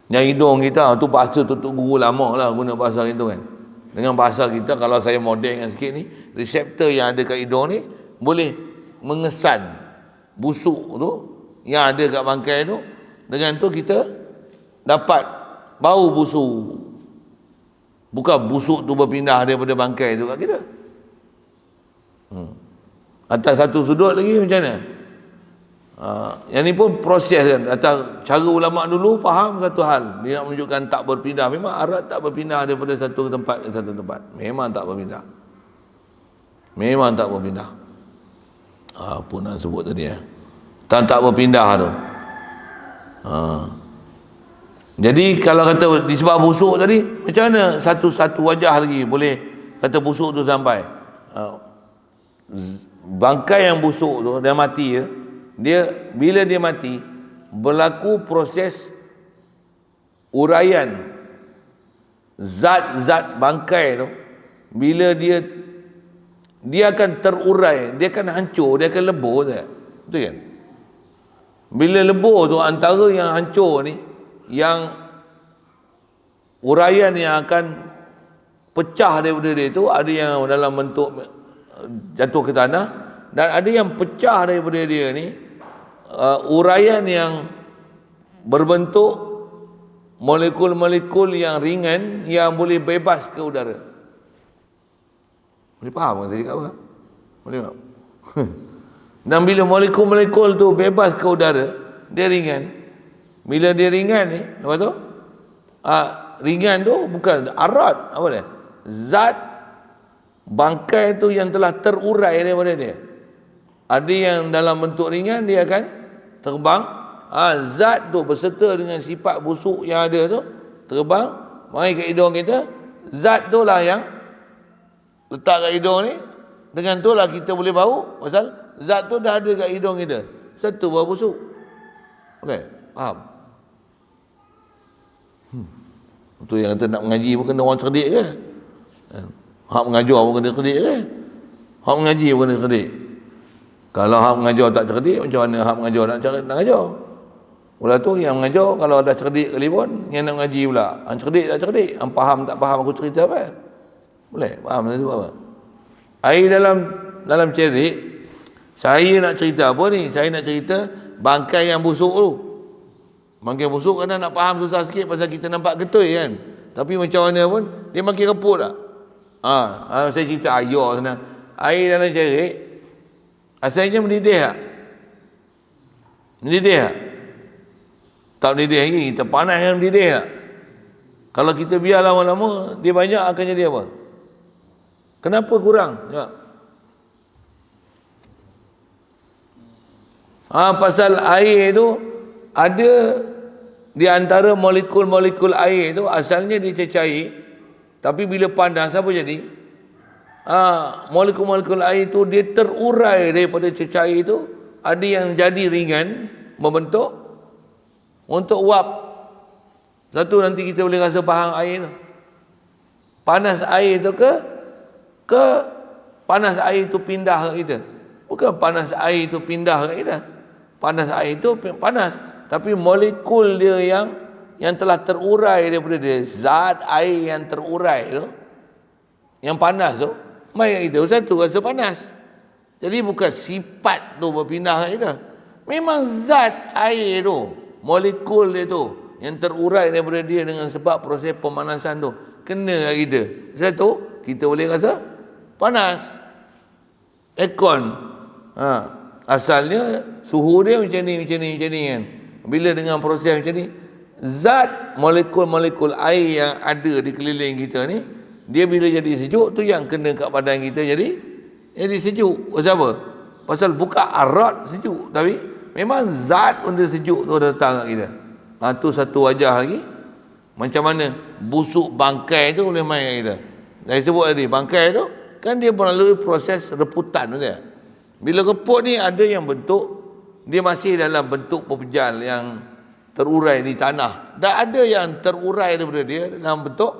Yang hidung kita tu bahasa tutup guru lama lah guna bahasa itu kan. Dengan bahasa kita, kalau saya modelkan sikit ni, reseptor yang ada kat hidung ni boleh mengesan busuk tu yang ada kat bangkai tu. Dengan tu kita dapat bau busuk. Bukan busuk tu berpindah daripada bangkai tu kat kita. Atas satu sudut lagi macam mana? Yang ni pun proses kan. Atau cara ulama dulu faham satu hal, dia nak menunjukkan tak berpindah. Memang arat tak berpindah daripada satu tempat ke satu tempat. Memang tak berpindah. Memang tak berpindah. Apa nak sebut tadi tak berpindah tu. Jadi kalau kata disebab busuk tadi, macam mana satu wajah lagi boleh kata busuk tu sampai? Bangkai yang busuk tu dia mati dia bila dia mati berlaku proses uraian zat-zat bangkai tu. Bila dia akan terurai, dia akan hancur, dia akan lebur, betul kan? Bila lebur tu, antara yang hancur ni, yang uraian yang akan pecah daripada dia tu, ada yang dalam bentuk jatuh ke tanah, dan ada yang pecah daripada dia ni, uraian yang berbentuk molekul-molekul yang ringan yang boleh bebas ke udara. Boleh faham kan saya cakap apa? Boleh tak? Dan bila molekul-molekul tu bebas ke udara, dia ringan. Bila dia ringan ni, lepas tu ringan tu bukan arat, apa dia? Zat bangkai tu yang telah terurai daripada dia. Ada yang dalam bentuk ringan, dia akan terbang. Zat tu berserta dengan sifat busuk yang ada tu terbang mai ke hidung kita. Zat tu lah yang letak kat hidung ni. Dengan tu lah kita boleh bau, pasal zat tu dah ada kat hidung kita. Satu bau busuk. Okey, faham? Itu yang kata nak mengaji pun kena orang cerdik ke? Hak mengajar pun kena cerdik ke? Hak mengaji pun kena cerdik. Kalau hak mengajar tak cerdik, macam mana hak mengajar nak ajar? Pula tu yang mengajar kalau ada cerdik kali pun, yang nak mengaji pula. Hang cerdik tak cerdik, hang faham tak faham aku cerita apa? Boleh? Faham tak sebab apa? Air dalam cerik, saya nak cerita apa ni? Saya nak cerita bangkai yang busuk tu. Bangkai busuk kadang nak faham susah sikit pasal kita nampak getoi kan. Tapi macam mana pun dia makin reput tak? Saya cerita air sana. Air dalam cerik asalnya mendidih tak? Mendidih tak? Tak mendidih lagi, kita panas yang mendidih tak? Kalau kita biar lama-lama, dia banyak akan jadi apa? Kenapa kurang? Ya. Pasal air itu ada di antara molekul-molekul air itu asalnya dia cair, tapi bila panas apa jadi? Molekul-molekul air itu dia terurai daripada cecair itu, ada yang jadi ringan membentuk untuk uap. Satu nanti kita boleh rasa faham air tu. Panas air itu ke panas air itu pindah ke kita? Bukan panas air itu pindah ke kita. Panas air itu panas, tapi molekul dia yang telah terurai daripada dia, zat air yang terurai tu, yang panas tu, mai kat kita satu rasa panas. Jadi bukan sifat tu berpindah kat kita. Memang zat air tu, molekul dia tu yang terurai daripada dia dengan sebab proses pemanasan tu kena kat kita. Satu kita boleh rasa panas. Aircon asalnya suhu dia macam ni kan. Bila dengan proses macam ni, zat molekul-molekul air yang ada di keliling kita ni, dia bila jadi sejuk tu yang kena kat badan kita jadi sejuk. Pasal apa? Pasal bukan arat sejuk, tapi memang zat benda sejuk tu datang kat kita. Tu satu wajah lagi. Macam mana busuk bangkai tu boleh main kat kita. Saya sebut tadi, bangkai tu kan dia melalui proses reputan tu dia. Bila reput ni ada yang bentuk dia masih dalam bentuk pepejal yang terurai di tanah, dan ada yang terurai daripada dia dalam bentuk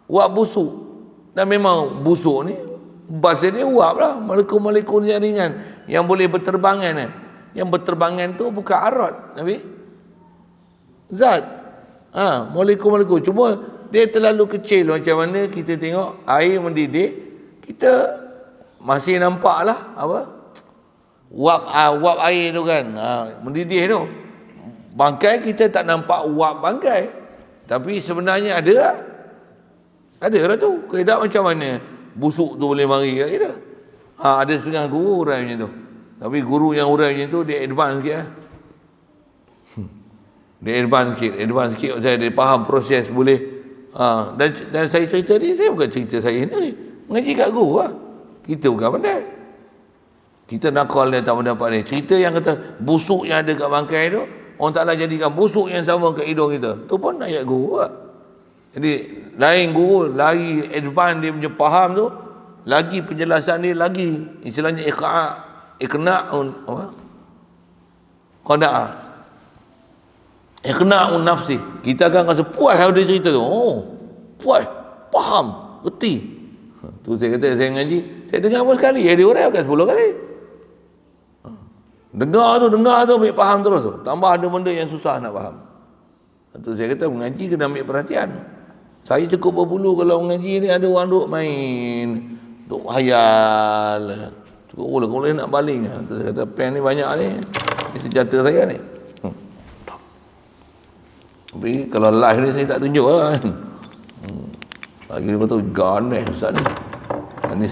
uap busuk. Dan memang busuk ni bahasa dia uap lah, molekul-molekul yang ringan yang boleh berterbangan. Yang berterbangan tu bukan arat, tapi zat. Molekul-molekul, cuma dia terlalu kecil. Macam mana kita tengok air mendidih, kita masih nampak lah uap air tu kan, mendidih tu. Bangkai kita tak nampak uap bangkai, tapi sebenarnya ada lah tu. Keadaan macam mana busuk tu boleh mari kat kita. Ada setengah guru urai macam tu. Tapi guru yang urai macam tu dia advance sikit lah. Dia advance sikit saya dia faham proses boleh. Dan saya cerita ni, saya bukan cerita saya ni. Mengaji kat guru lah. Kita bukan pandai. Kita nakal dia tak mendapat ni. Cerita yang kata busuk yang ada kat bangkai tu, orang Ta'ala jadikan busuk yang sama kat hidung kita. Tu pun ayat guru lah. Jadi lain guru, lagi advance dia punya faham tu, lagi penjelasan dia lagi istilahnya iqna'un nafsi. Kita akan rasa puas kalau dia cerita tu. Puas, faham, reti. Tu saya kata saya ngaji, saya dengar pun sekali, dia orang akan 10 kali. Dengar tu ambil faham terus tu. Tambah ada benda yang susah nak faham. Tu saya kata mengaji kena ambil perhatian. Saya cukup berpuluh kalau mengaji ni ada orang duk main, duk hayal. Cukup boleh nak baling. Tu saya kata pen ni banyak ni. Ini senjata saya ni. Tapi kalau live ni saya tak tunjuk lah. Lagi dia kata ganeh Ustaz ni. Ini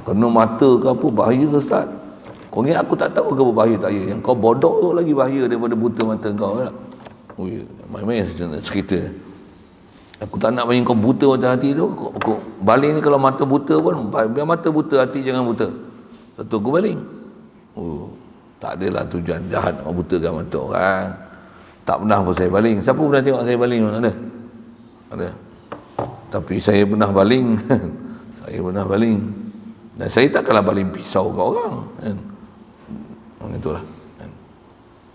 kena mata ke apa bahaya Ustaz. Kau ingat aku tak tahu ke bahaya tak ya. Yang kau bodoh tu lagi bahaya daripada buta mata kau tak? Main-main cerita. Aku tak nak bagi kau buta mata hati tu. Kau baling ni kalau mata buta pun, biar mata buta, hati jangan buta. Satu aku baling. Tak adalah tujuan jahat nak butakan mata orang. Tak pernah pun saya baling. Siapa pernah tengok saya baling? Ada? Ada. Tapi saya pernah baling. Saya pernah baling. Dan saya takkanlah baling pisau ke orang. Kan? Itulah. Kan?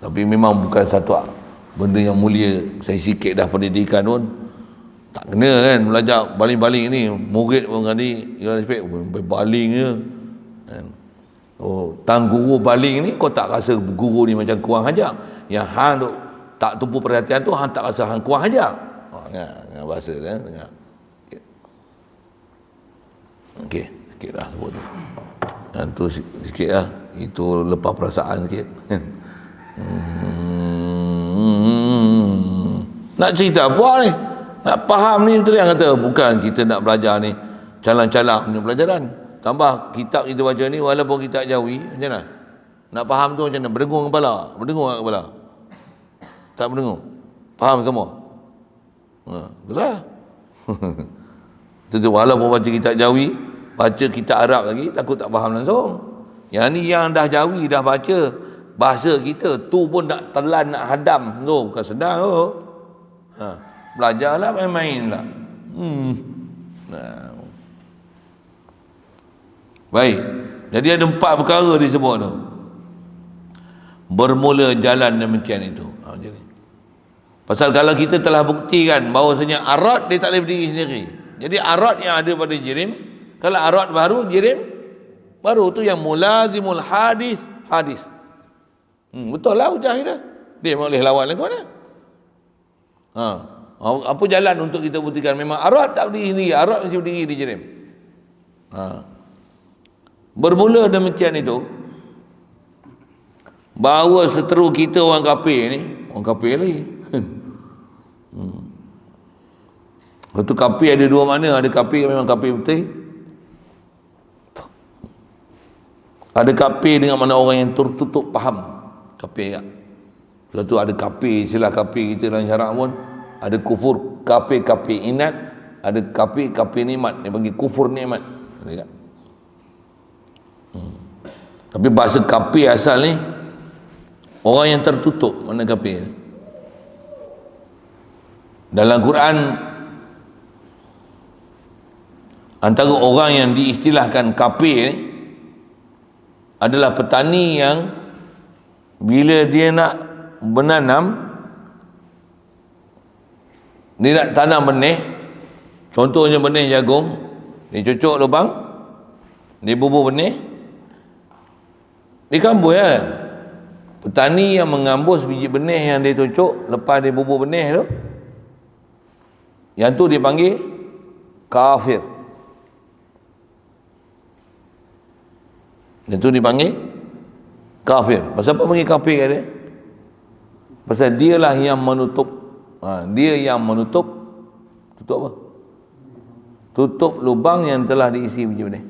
Tapi memang bukan satu benda yang mulia. Saya sikit dah pendidikan pun. Tak kena kan belajar baling-baling ni. Murid pun kali baling je. Kan? Tang guru baling ni, kau tak rasa guru ni macam kurang ajar. Yang hang duk tak tumpu perhatian tu, hang tak rasa hang kurang ajar. Dengar bahasa kan, dengar. Okey, sikit dah sebut tu. Dan tu sikit lah. Itu lepas perasaan sikit. Nak cerita apa ni? Nak faham ni, tu yang kata bukan kita nak belajar ni calang-calang punya pelajaran. Tambah kitab kita baca ni walaupun kita jawi, macam mana? Nak faham tu macam mana? Berdengung kepala. Berdengung kat kepala. Tak berdengung. Faham semua? Itulah. Itu walaupun baca kitab jawi, baca kitab Arab lagi, takut tak faham langsung. Yang ni yang dah jawi, dah baca bahasa kita, tu pun nak telan, nak hadam. Tu bukan sedar tu. Belajarlah main-main lah. Baik. Jadi ada 4 perkara disebut tu. Bermula jalan demikian itu. Macam ni. Pasal kalau kita telah buktikan bahawasanya arat dia tak boleh berdiri sendiri. Jadi arat yang ada pada jirim, kalau arat baru, jirim baru, tu yang mulazimul hadis. Betul lah hujah kita. Dia boleh lawan lagu mana? Apa jalan untuk kita buktikan memang arat tak berdiri sendiri, arat mesti berdiri di jirim. Bermula demikian itu, bahawa seteru kita orang kafir ni, orang kafir lagi. Betul, kafir ada 2 makna. Ada kafir memang kafir betul. Ada kafir dengan mana orang yang tertutup faham. Kafir tak? Satu ada kafir, istilah kafir kita dalam syarak pun ada kufur, kafir inat, ada kafir nikmat. Dia panggil kufur nikmat. Ada tak? Tapi bahasa kafir asal ni orang yang tertutup, mana kafir. Dalam Quran antara orang yang diistilahkan kafir ni adalah petani yang bila dia nak menanam, dia nak tanam benih, contohnya benih jagung, dia cucuk lubang, dia bubur benih, dia kambus kan. Petani yang mengambus biji benih yang dia cucuk lepas dia bubur benih tu, yang tu dia panggil kafir. Yang tu dipanggil kafir. Pasal apa panggil kafir kat dia? Pasal dialah yang menutup. Dia yang menutup. Tutup apa? Tutup lubang yang telah diisi biji benih.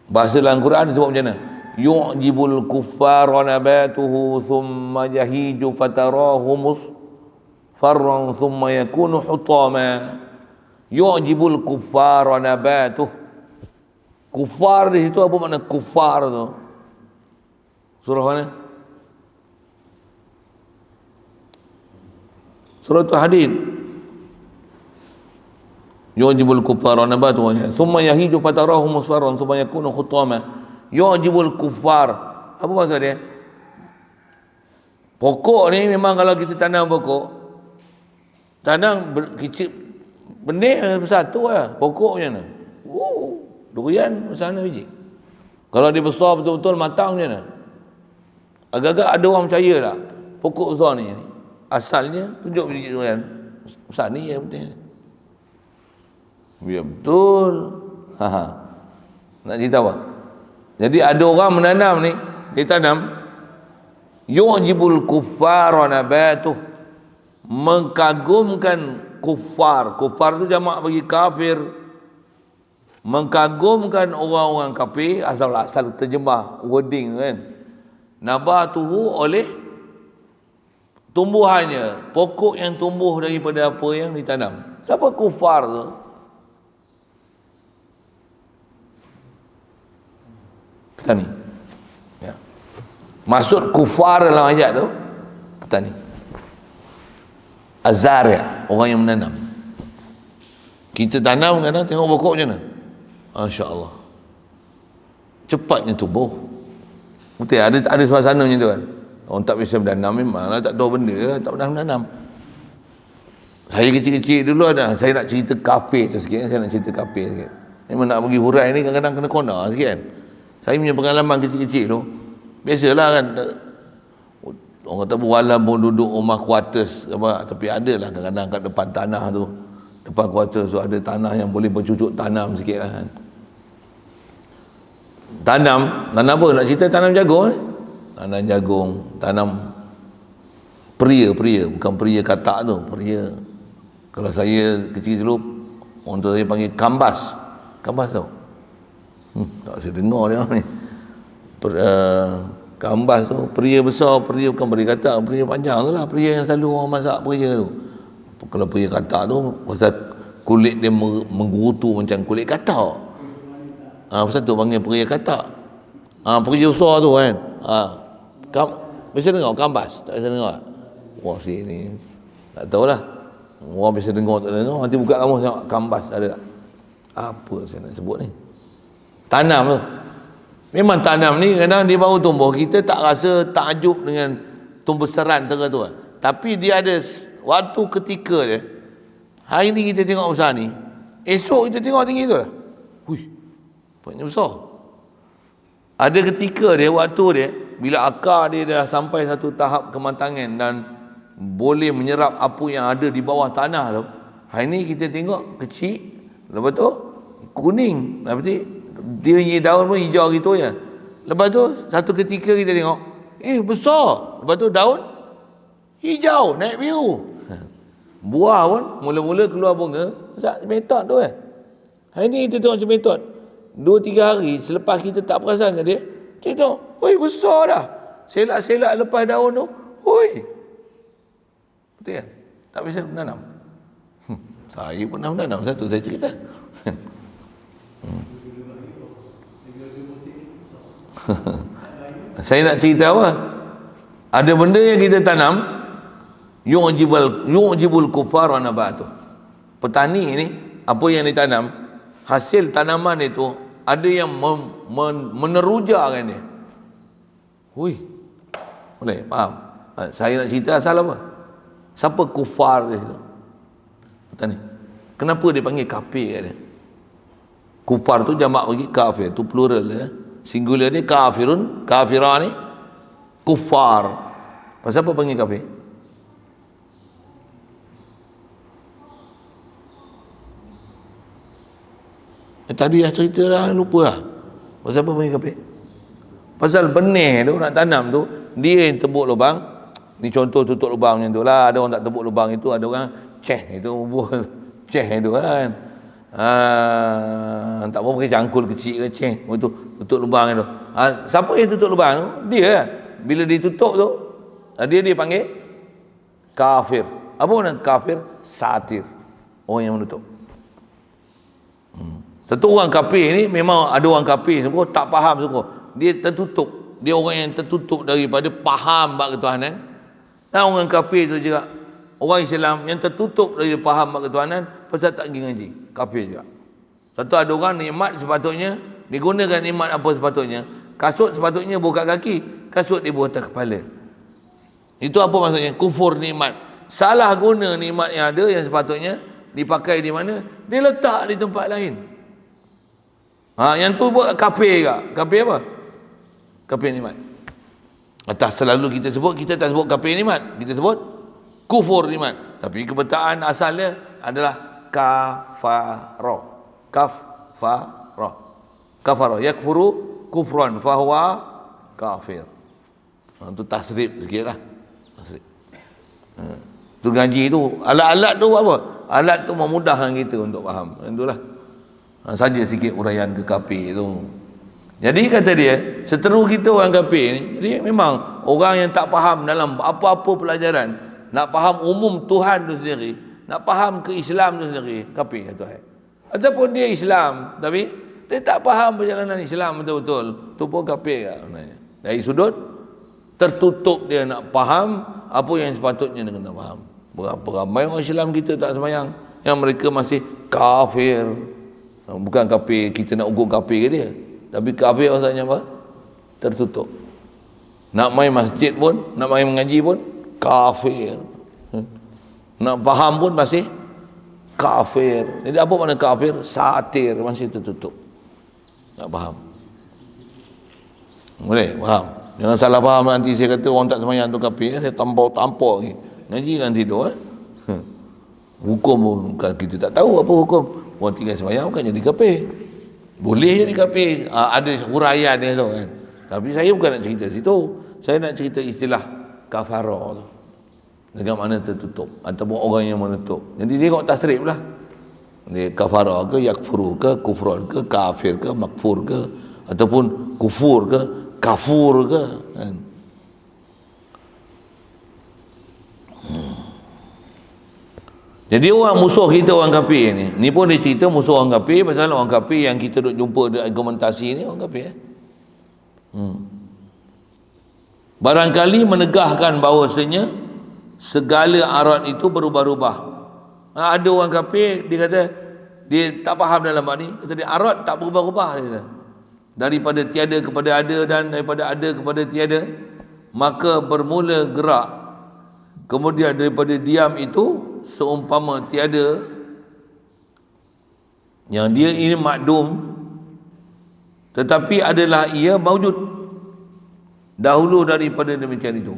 Bahasa dalam Quran disebut macam mana? Yu'jibul kuffara nabatuhu thumma yahiju fatarahu musfarran thumma yakunu hutama. Yu'jibul kuffara nabatuh. Kufar di situ apa makna kufar tu? Surah mana? Surah Hadid. Yu'jibul kuffara nabatuhu thumma yahiju fatarahu musfarran thumma yakunu hutama. Yu'jibul kuffar. Apa maksud dia? Pokok ni memang kalau kita tanam pokok, tanam kecil, benih besar tu lah pokoknya ni. Durian besar mana biji. Kalau dia besar betul-betul matang macam mana? Agak-agak ada orang percaya tak pokok besar ni asalnya tunjuk biji durian besar ni ya betul. Ya betul. Nak cerita apa? Jadi ada orang menanam ni, dia tanam yu'jibul kuffara nabatuh, mengagumkan kufar. Kufar tu jamak bagi kafir. Mengagumkan orang-orang kafir, asal terjemah wording kan. Nabatuhu oleh tumbuhannya, pokok yang tumbuh daripada apa yang ditanam. Siapa kufar tu? Petani. Ya. Maksud kufar dalam ayat tu petani. Azari', orang yang menanam. Kita tanam kadang tengok pokok macam mana? Masya-Allah. Cepatnya tumbuh. Betul ada suasana macam tu kan. Orang tak biasa menanam memanglah tak tahu benda, tak pernah menanam. Saya kecil-kecil dulu ada, saya nak cerita kafe tu sikit, saya nak cerita kafe sikit. Memang nak pergi hurai ni kadang-kadang kena kona sikit kan. Saya punya pengalaman kecil-kecil tu, biasalah kan, orang kata walaupun duduk rumah quarters apa, tapi ada lah kadang-kadang kat depan tanah tu, depan quarters tu ada tanah yang boleh bercucuk tanam sikit lah kan. Tanam apa nak cerita? Tanam jagung ni, tanam jagung, tanam peria, bukan peria katak tu, peria. Kalau saya kecil dulu, orang tu saya panggil kambas tau. Tak saya dengar dia ni. Kambas tu, peria besar, peria bukan peria katak, peria panjang tu lah, peria yang selalu orang masak peria tu. Kalau peria katak tu, pasal kulit dia menggerutu macam kulit katak. Pasal tu panggil peria katak. Peria besar tu kan. Biasa dengar kambas? Tak biasa dengar? Wah sini tak tahulah. Orang biasa dengar tak dengar. Nanti buka kamu tengok kambas ada tak? Apa saya nak sebut ni? Tanam tu. Memang tanam ni kadang dia baru tumbuh, kita tak rasa takjub dengan tumbesaran tengah tu. Tapi dia ada waktu ketika dia. Hari ni kita tengok besar ni, esok kita tengok tinggi tu lah. Hui, banyak besar. Ada ketika dia, waktu dia, bila akar dia dah sampai satu tahap kematangan dan boleh menyerap apa yang ada di bawah tanah tu. Hari ni kita tengok kecil, lepas tu kuning, lepas tu dia punya daun pun hijau gitu ya. Lepas tu satu ketika kita tengok, besar. Lepas tu daun hijau, naik biru. Buah pun mula-mula keluar bunga, cemetot tu Hari ni kita tengok cemetot. 2-3 hari selepas kita tak perasan ke dia, tengok, besar dah. Selak-selak lepas daun tu, betul kan? Tak bisa menanam. Saya pernah menanam satu, saya cerita. Saya nak cerita apa? Ada benda yang kita tanam, yu'jibul kuffar wa nabatuh. Petani ni, apa yang ditanam, hasil tanaman itu ada yang menerujakan dia. Boleh faham? Saya nak cerita asal apa? Siapa kufar dia tu? Petani. Kenapa dia panggil kafir kat dia? Kufar tu jamak bagi kafir, tu plural dia. Singular dia kafirun, kafirah ni kufar. Pasal apa panggil kafir? Tadi dah cerita dah, lupa lah. Pasal apa panggil kafir? Pasal benih tu nak tanam tu, dia yang tebuk lubang. Ni contoh tutup lubang macam tu lah. Ada orang tak tebuk lubang itu, ada orang ceh itu buah ceh itu lah kan. Tak apa pakai cangkul kecil kecil itu tutup lubang itu. Siapa yang tutup lubang tu? Dia. Bila ditutup tu, dia panggil kafir. Apa makna kafir? Satir. Orang yang menutup. Tentu orang kafir ni memang ada orang kafir semua tak faham semua. Dia tertutup. Dia orang yang tertutup daripada faham bab ketuhanan. Dan orang kafir tu juga orang Islam yang tertutup dari faham bab ketuhanan pasal tak pergi ngaji. Kafir juga. Satu ada orang nikmat sepatutnya digunakan nikmat apa sepatutnya. Kasut sepatutnya buka kaki, kasut dia buat atas kepala. Itu apa maksudnya? Kufur nikmat. Salah guna nikmat yang ada yang sepatutnya dipakai di mana? Dia letak di tempat lain. Yang tu buat kafir juga. Kafir apa? Kafir nikmat. Atas selalu kita tak sebut kafir nikmat, kita sebut kufur nikmat. Tapi kebetaan asalnya adalah kafara. Kafara yakfuru kufran fahuwa kafir. Itu tasrif sikitlah. Tasrif. Tu ngaji tu, alat-alat tu apa? Alat tu memudahkan kita untuk faham. Itulah. Saja sikit uraian ke kafir tu. Jadi kata dia, seteru kita orang kafir ni, jadi memang orang yang tak faham dalam apa-apa pelajaran, nak faham umum Tuhan tu sendiri, nak faham ke Islam tu sendiri, kafir Tuhan. Ataupun dia Islam tapi dia tak faham perjalanan Islam betul-betul, tu pun kafir sebenarnya. Dari sudut tertutup dia nak faham apa yang sepatutnya dia kena faham. Berapa ramai orang Islam kita tak sembahyang, yang mereka masih kafir. Bukan kafir kita nak ukur kafir ke dia, tapi kafir maksudnya apa? Tertutup. Nak main masjid pun, nak main mengaji pun kafir. Nak faham pun masih kafir. Jadi apa makna kafir? Satir, masih tertutup. Tak faham. Boleh faham? Jangan salah faham nanti saya kata orang tak sembahyang tu kafir, saya tampau lagi. Ngaji kan tidur Hukum pun kita tak tahu apa hukum. Orang tinggal sembahyang bukan jadi kafir. Boleh jadi kafir. Ada huraian dia tu kan. Tapi saya bukan nak cerita situ. Saya nak cerita istilah kafara tu. Dengan mana tertutup ataupun orang yang menutup. Jadi tengok tasrif lah. Dia kafara ke, yakfuru ke, kufran ke, kafir ke, makfur ke, ataupun kufur ke, kafur ke kan. Jadi orang musuh kita orang kafir ni pun dia cerita musuh orang kafir pasal orang kafir yang kita duk jumpa di argumentasi ni orang kafir. Barangkali menegahkan bahawasanya segala arat itu berubah-ubah. Ada orang kafir dia kata dia tak faham dalam bab ni, kata dia arat tak berubah-ubah dia kata. Daripada tiada kepada ada dan daripada ada kepada tiada, maka bermula gerak. Kemudian daripada diam itu seumpama tiada, yang dia ini makdum tetapi adalah ia maujud dahulu daripada demikian itu.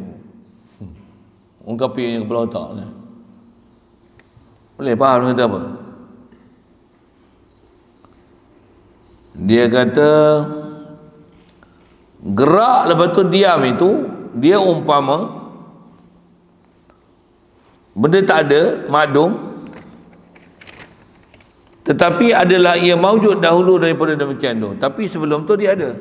Orang kafir yang kepala otak ni boleh faham kata apa? Dia kata gerak lepas tu diam itu dia umpama benda tak ada, makdum, tetapi adalah ia maujud dahulu daripada demikian tu. Tapi sebelum tu dia ada.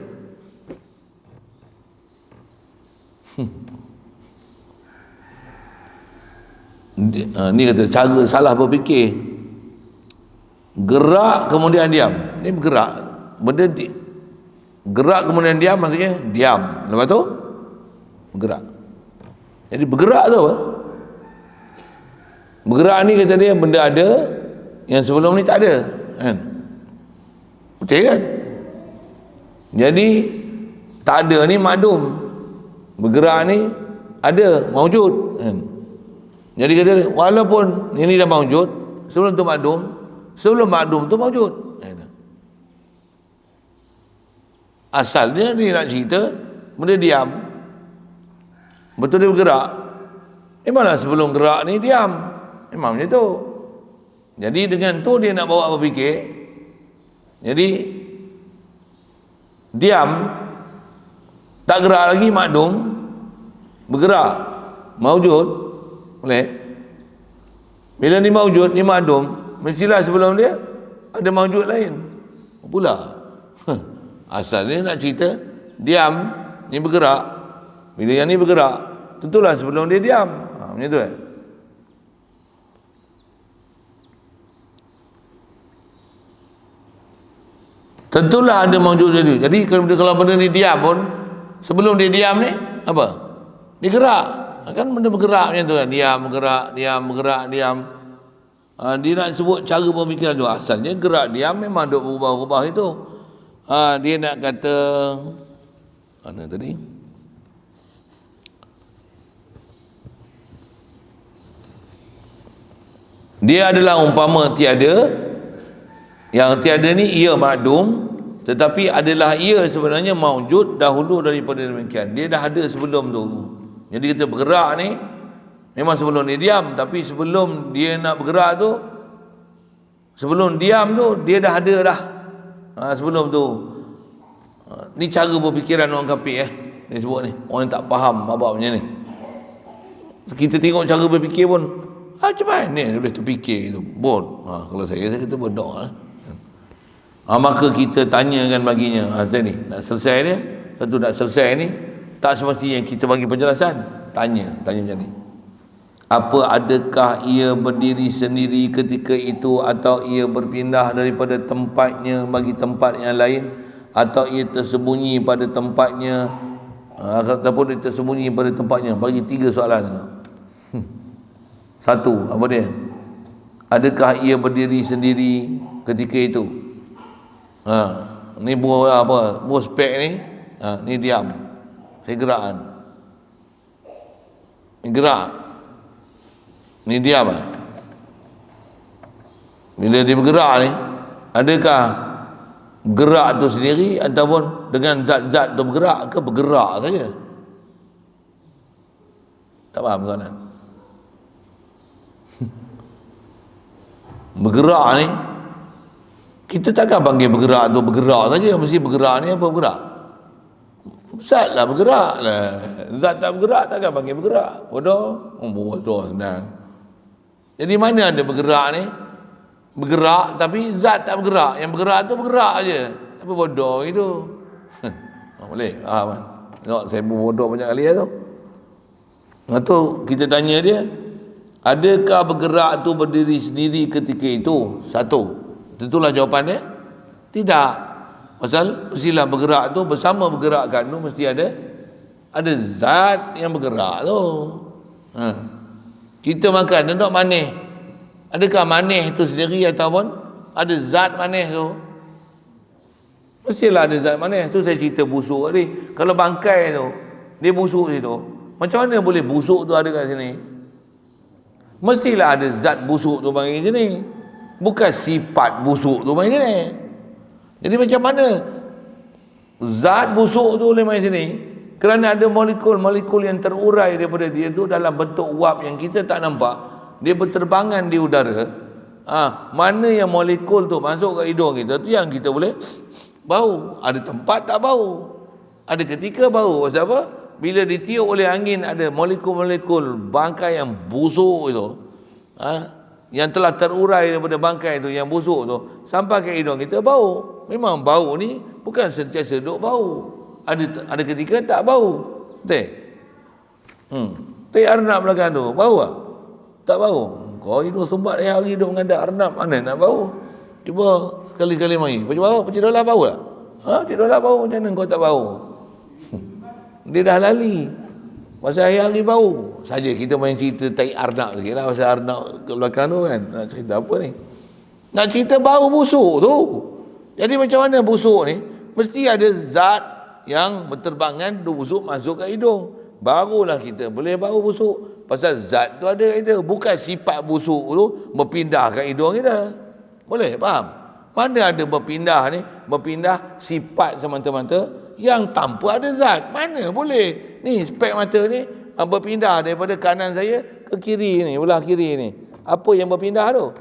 Ni kata cara salah berfikir. Gerak kemudian diam. Ni bergerak. Benda gerak kemudian diam maksudnya diam. Lepas tu bergerak. Jadi bergerak tu apa? Bergerak ni kata dia benda ada yang sebelum ni tak ada kan? Betul kan? Jadi tak ada ni makdum, bergerak ni ada, maujud kan? Jadi kata dia, walaupun ini dah maujud, sebelum tu makdum, sebelum makdum tu maujud kan? Asalnya dia nak cerita benda diam, betul dia bergerak. Mana sebelum gerak ni diam. Memang macam tu. Jadi dengan tu dia nak bawa berfikir. Jadi diam, tak gerak lagi makdum, bergerak maujud. Boleh? Bila ni maujud, ni makdum, mestilah sebelum dia ada maujud lain pula. Asalnya nak cerita diam, ni bergerak. Bila yang ni bergerak, tentulah sebelum dia diam. Macam tu tentulah ada maujud jadi. Jadi kalau benda ni diam pun, sebelum dia diam ni apa? Dia gerak. Kan benda bergerak macam tu kan. Diam, bergerak, diam, bergerak, diam. Dia nak sebut cara pemikiran tu. Asalnya gerak diam memang duk berubah-ubah itu. Dia nak kata mana tadi? Dia adalah umpama tiada. Yang tiada ni ia makdum, tetapi adalah ia sebenarnya maujud dahulu daripada demikian. Dia dah ada sebelum tu. Jadi kita bergerak ni memang sebelum dia diam, tapi sebelum dia nak bergerak tu, sebelum diam tu dia dah ada dah. Sebelum tu. Ni cara berfikiran orang kafir Dia sebut ni. Orang yang tak faham apa macam ni. Kita tengok cara berfikir pun macam mana ni dia boleh terfikir tu. Kalau saya kata bodoh lah. Maka kita tanyakan baginya. Tadi nak selesai dia, satu nak selesai ni, tak semestinya kita bagi penjelasan. Tanya macam ni. Apa adakah ia berdiri sendiri ketika itu, atau ia berpindah daripada tempatnya bagi tempat yang lain, atau ia tersembunyi pada tempatnya, ataupun dia tersembunyi pada tempatnya. Bagi 3 soalan. Satu, apa dia? Adakah ia berdiri sendiri ketika itu? Ni buah apa? Buah spek ni. Ni diam. Saya gerak kan. Ni gerak. Ni diam kan. Bila dia bergerak ni, adakah gerak tu sendiri ataupun dengan zat-zat tu bergerak ke bergerak saja? Tak faham tuan-tuan? Bergerak ni, kita takkan panggil bergerak tu bergerak saja. Mesti bergerak ni apa bergerak? Zat lah bergerak lah. Zat tak bergerak takkan panggil bergerak. Bodoh senang. Jadi mana ada bergerak ni? Bergerak tapi zat tak bergerak. Yang bergerak tu bergerak aje. Apa bodoh itu? Boleh faham kan? Tengok saya bodoh banyak kali tu. Tu kita tanya dia, adakah bergerak tu berdiri sendiri ketika itu? Satu. Tentulah jawapannya tidak. Pasal mestilah bergerak tu bersama bergerakkan tu mesti ada zat yang bergerak tu. Kita makan tengok manis. Adakah manis tu sendiri ataupun ada zat manis tu? Mestilah ada zat manis. Tu saya cerita busuk tadi. Kalau bangkai tu dia busuk situ, macam mana boleh busuk tu ada kat sini? Mestilah ada zat busuk tu bagi sini. Bukan sifat busuk tu main sini. Jadi macam mana zat busuk tu boleh main sini? Kerana ada molekul-molekul yang terurai daripada dia tu dalam bentuk uap yang kita tak nampak. Dia berterbangan di udara. Mana yang molekul tu masuk ke hidung kita tu yang kita boleh bau. Ada tempat tak bau. Ada ketika bau. Pasal apa? Bila ditiup oleh angin ada molekul-molekul bangkai yang busuk itu. Yang telah terurai daripada bangkai itu yang busuk tu sampai ke hidung kita bau. Memang bau ni bukan sentiasa duk bau. Ada ketika tak bau. Betul? Teh arnab belakang tu bau tak? Tak bau. Kau hidung sumbat hari duk mengadap arnab, mana nak bau? Cuba sekali-kali mari. Pecik dolar bau tak? Pecik dolar bau, macam mana kau tak bau? Dia dah lali. Pasal hari-hari bau. Saja kita main cerita tai arnab sikit lah. Pasal arnab ke belakang tu kan. Nak cerita apa ni? Nak cerita bau busuk tu. Jadi macam mana busuk ni? Mesti ada zat yang berterbangan busuk masuk ke hidung. Barulah kita boleh bau busuk. Pasal zat tu ada kita. Bukan sifat busuk tu berpindah ke hidung kita. Boleh faham? Mana ada berpindah ni? Berpindah sifat semata-mata yang tanpa ada zat. Mana boleh? Ni spek mata ni berpindah daripada kanan saya ke kiri ni, belah kiri ni. Apa yang berpindah tu?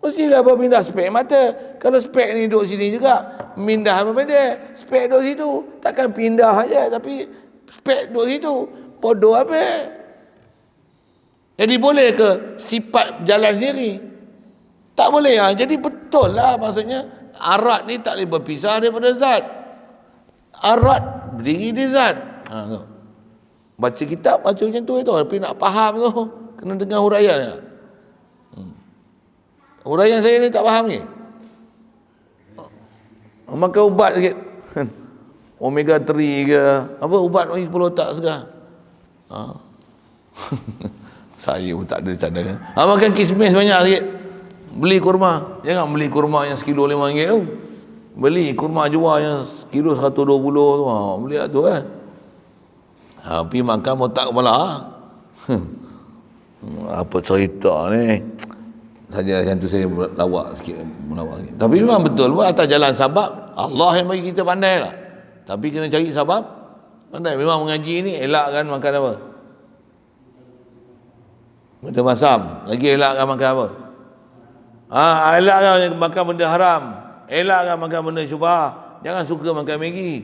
Mestilah berpindah spek mata. Kalau spek ni duduk sini juga, pindah apa benda? Spek duduk situ. Takkan pindah aja tapi spek duduk situ. Bodoh apa? Jadi boleh ke sifat jalan sendiri? Tak boleh. Jadi betul lah maksudnya arat ni tak boleh berpisah daripada zat. Arat berdiri di zat. Tu. Baca kitab baca macam tu itu, tapi nak faham tu kena dengar huraian ni. Huraian saya ni tak faham ni. Makan ubat sikit. Omega 3 ke apa ubat bagi kepala otak segar. Saya pun tak ada cadangan. Makan kismis banyak sikit. Beli kurma. Jangan beli kurma yang sekilo RM5 tu. Beli kurma jua yang sekilo 120 tu. Beli tu kan. Pergi makan otak kepala. Apa cerita ni? Saja yang tu saya melawak sikit. Tapi memang betul pun atas jalan sabab Allah yang bagi kita pandai lah. Tapi kena cari sabab pandai. Memang mengaji ni elakkan makan apa? Benda masam. Lagi elakkan makan apa? Elakkan makan benda haram. Elakkan makan benda syubhah. Jangan suka makan Maggi.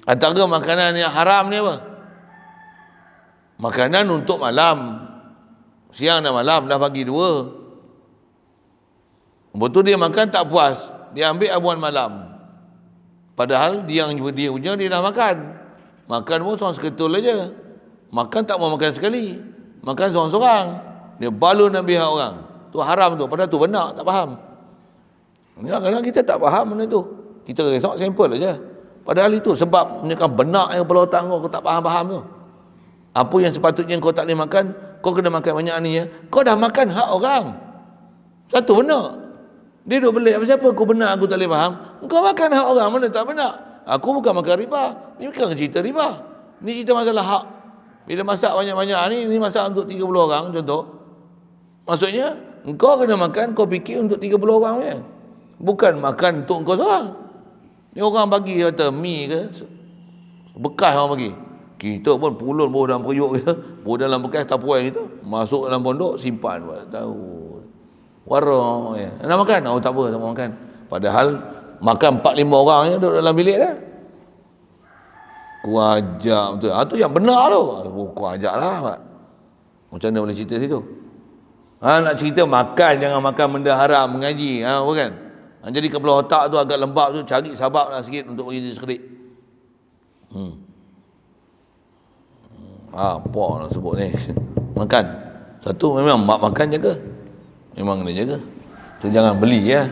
Antara makanan yang haram ni apa? Makanan untuk malam. Siang dan malam dah bagi dua. Betul dia makan tak puas. Dia ambil abuan malam. Padahal dia punya dia dah makan. Makan pun seorang seketul aja. Makan tak mau makan sekali. Makan seorang-seorang. Dia balun nak pihak orang. Tu haram tu. Padahal tu benar, tak faham. Kadang-kadang kita tak faham benda tu. Kita risau sampel aja. Padahal itu sebab ni kan benar yang kepala otak kau tak faham-faham tu. Apa yang sepatutnya kau tak boleh makan, kau kena makan banyak ni ya. Kau dah makan hak orang. Satu benar. Dia duk belik. Siapa aku benar aku tak boleh faham? Kau makan hak orang mana tak benar. Aku bukan makan riba. Ni bukan cerita riba. Ni cerita masalah hak. Bila masak banyak-banyak ni masak untuk 30 orang contoh. Maksudnya, engkau kena makan, kau fikir untuk 30 orang je. Bukan makan untuk engkau seorang. Ni orang bagi kata mi ke, bekas orang bagi. Kita pun pulun bawa dalam periuk kita, bawa dalam bekas tapuai kita, masuk dalam pondok, simpan. Tahu. Warung. Ya. Nak makan? Tak apa, tak mau makan. Padahal, makan 4-5 orang je duduk dalam bilik dah. Ku ajak betul. Tu yang benar tu. Ku ajak lah. Macam mana boleh cerita situ? Nak cerita makan, jangan makan benda haram, mengaji. Bukan? Jadi kepala otak tu agak lembab tu, cari sabab lah sikit untuk bagi dia sekedik. Apa nak sebut ni? Makan. Satu memang mak makan jaga. Memang kena jaga. Tu jangan beli ya.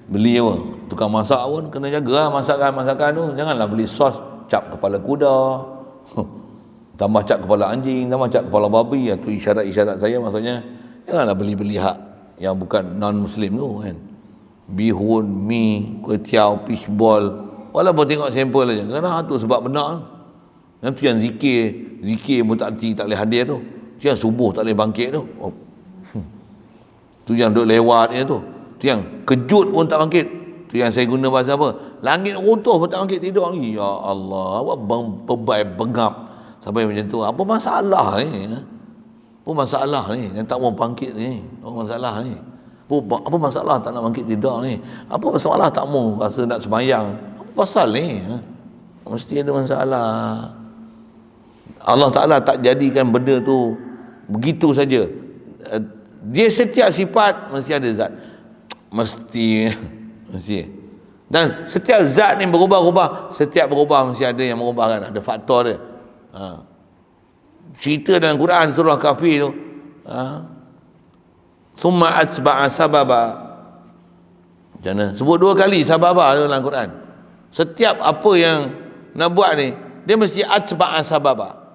Beli apa? Tukang masak pun kena jaga lah masakan tu. Janganlah beli sos cap kepala kuda. Tambah cap kepala anjing, tambah cap kepala babi. Itu isyarat-isyarat saya maksudnya. Janganlah beli-beli hak yang bukan non-muslim tu kan. Bihun, mi, kuih tiaw, fishball. Walaupun tengok sampel aja. Kerana tu sebab benar. Yang tu yang zikir pun tak boleh hadir tu. Tu yang subuh tak boleh bangkit tu. Tu yang duduk lewat dia tu. Tu yang kejut pun tak bangkit. Tu yang saya guna bahasa apa? Langit runtuh pun tak bangkit tidur lagi. Ya Allah, bebai bengap sampai macam tu. Apa masalah ni? Apa masalah ni yang tak mau bangkit ni? Apa masalah ni? Apa masalah tak nak bangkit tidur ni? Apa masalah tak mau rasa nak sembahyang? Apa pasal ni? Mesti ada masalah. Allah Ta'ala tak jadikan benda tu begitu saja. Dia setiap sifat mesti ada zat. Mesti. Dan setiap zat ni berubah-ubah. Setiap berubah mesti ada yang mengubahkan. Ada faktor dia. Cerita dalam Quran surah Kahfi tu. Summa atba'a sababa. Macam mana? Sebut 2 kali sababa dalam Quran. Setiap apa yang nak buat ni, dia mesti atba'a sababa.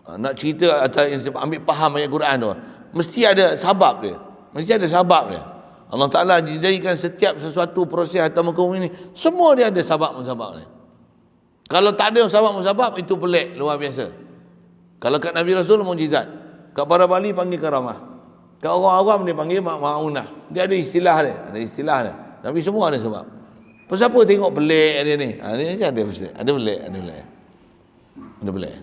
Nak cerita atau ambil faham ayat Quran tu, mesti ada sabab dia. Mesti ada sabab dia. Allah Ta'ala dijadikan setiap sesuatu proses atau hukum ini, semua dia ada sabab-musabab ni. Kalau tak ada sabab-musabab, itu pelik, luar biasa. Kalau kat Nabi Rasul, mujizat. Kat para Bali panggil karamah. Kat orang awam dia panggil ma'unah. Dia ada istilah dia. Tapi semua ada sebab. Pasal apa tengok pelik dia ni? Ni ada pelik. Ada pelik.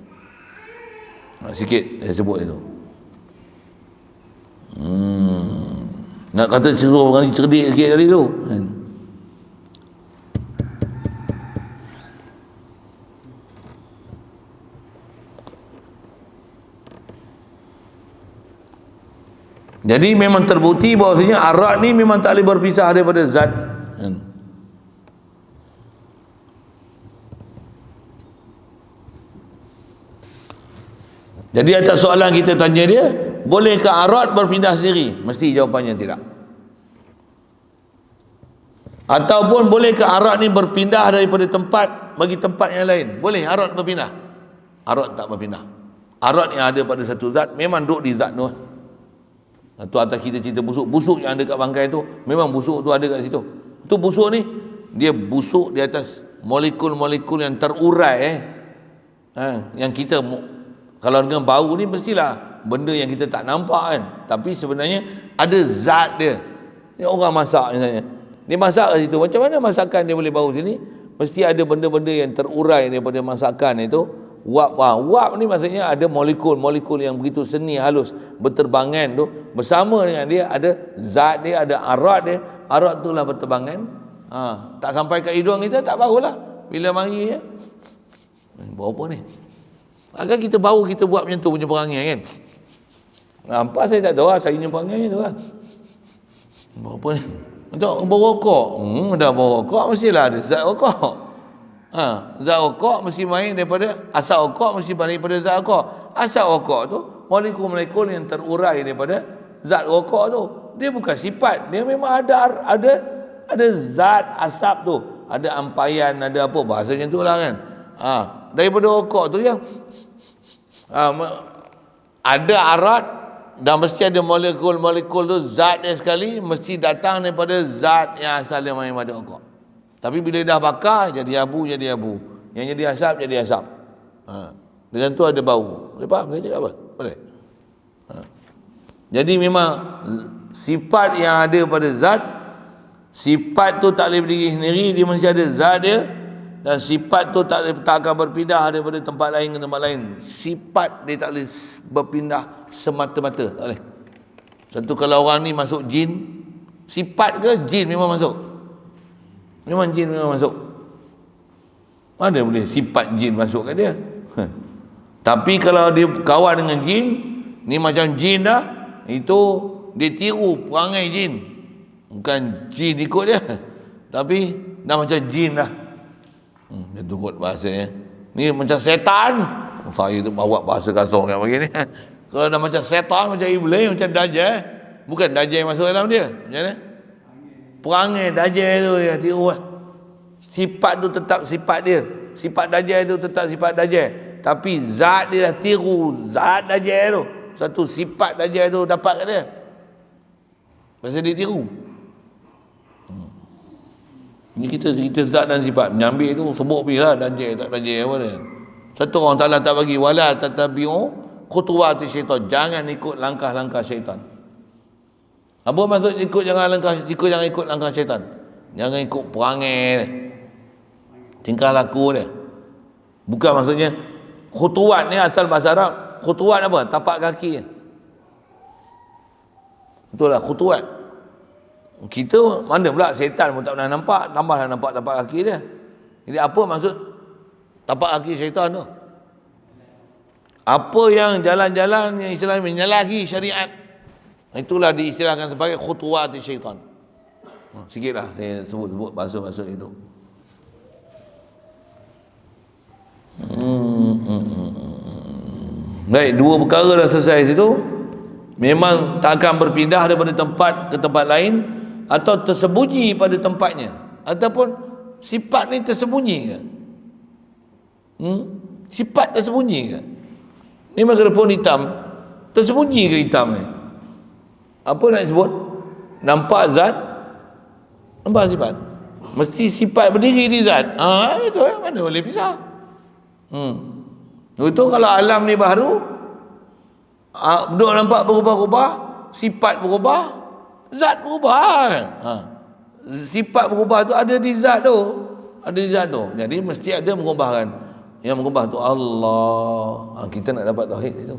Sikit saya sebut itu. Nak kata suruh orang ni cerdik sikit tadi tu. Jadi memang terbukti bahawasanya arat ni memang tak boleh berpisah daripada zat. Jadi atas soalan kita tanya dia, bolehkah arat berpindah sendiri? Mesti jawapannya tidak. Ataupun bolehkah arat ni berpindah daripada tempat bagi tempat yang lain? Boleh arat berpindah? Arat tak berpindah. Arat yang ada pada satu zat memang duduk di zat tu. Tu atas kita cerita busuk yang ada kat bangkai tu, memang busuk tu ada kat situ. Tu busuk ni, dia busuk di atas molekul-molekul yang terurai yang kita kalau dengan bau ni mestilah benda yang kita tak nampak kan, tapi sebenarnya ada zat dia. Ni orang masak misalnya, dia masak kat situ, macam mana masakan dia boleh bau sini? Mesti ada benda-benda yang terurai daripada masakan itu. Wap ni maksudnya ada molekul-molekul yang begitu seni halus berterbangan tu, bersama dengan dia ada zat dia, ada arat dia. Arat tu lah berterbangan. Tak sampai ke hidung kita tak baulah. Bila mari ya, bau apa ni? Agar kita bau, kita buat macam tu punya perangai kan. Nampak saya tak tahu lah, saya punya perangai tu lah. Bau apa ni? Untuk bau rokok. Dah bau rokok mestilah ada zat rokok. Zat rokok mesti main daripada asap rokok, mesti main daripada zat rokok. Asap rokok tu molekul-molekul yang terurai daripada zat rokok tu. Dia bukan sifat, dia memang ada zat asap tu, ada ampaian, ada apa bahasanya tu lah kan. Daripada rokok tu yang ada arat dan mesti ada molekul-molekul tu, zat dia sekali mesti datang daripada zat yang asalnya main pada rokok. Tapi bila dah bakar jadi abu, yang jadi asap jadi asap. Dengan tu ada bau. Boleh faham saya cakap apa? Boleh. Jadi memang sifat yang ada pada zat, sifat tu tak boleh berdiri sendiri, dia mesti ada zat dia. Dan sifat tu tak akan berpindah daripada tempat lain ke tempat lain. Sifat dia tak boleh berpindah semata-mata, tak boleh. Contoh kalau orang ni masuk jin, sifat ke jin memang masuk. Memang jin memang masuk. Mana boleh sifat jin masuk kat dia? Tapi kalau dia kawan dengan jin, ni macam jin dah, itu dia tiru perangai jin. Bukan jin ikut dia, tapi dah macam jin dah. Dia turut bahasanya. Ni macam setan. Saya tu bawa bahasa kasar kat begini. Kalau dah macam setan, macam iblis, macam dajjal, bukan dajjal yang masuk dalam dia. Macam mana? Perangai dajjal tu dia tiru lah. Sifat tu tetap sifat dia. Sifat dajjal tu tetap sifat dajjal. Tapi zat dia dah tiru zat dajjal tu. Satu sifat dajjal tu dapat kat dia. Pasal dia tiru. Ni kita zat dan sifat menyambil tu sebut pergi lah dajjal tak dajjal apa dia. Satu orang Ta'ala tak bagi wala tatabi'u khutuwati syaitan. Jangan ikut langkah-langkah syaitan. Apa maksud jangan ikut langkah syaitan? Jangan ikut perangai dia, tingkah laku dia. Bukan maksudnya khutuwat ni asal bahasa Arab. Khutuwat apa? Tapak kaki. Betul lah khutuwat. Kita mana pula syaitan pun tak pernah nampak, tambahlah nampak tapak kaki dia. Jadi apa maksud tapak kaki syaitan tu? Apa yang jalan-jalan yang Islam menyalahi syariat, itulah diistilahkan sebagai khutuwati syaitan. Sikitlah saya sebut bahasa-bahasa itu. Baik, dua perkara dah selesai situ. Memang tak akan berpindah daripada tempat ke tempat lain, atau tersembunyi pada tempatnya, ataupun sifat ni tersembunyi ke? Sifat tersembunyi ke? Ni mikrofon hitam, tersembunyi ke hitam ni? Apa nak sebut? Nampak zat, nampak sifat. Mesti sifat berdiri di zat. Itu mana boleh pisah. Itu kalau alam ni baru, duduk nampak berubah-ubah, sifat berubah, zat berubah. Sifat berubah tu ada di zat tu. Ada di zat tu. Jadi mesti ada mengubahkan. Yang mengubah tu Allah. Kita nak dapat tauhid itu.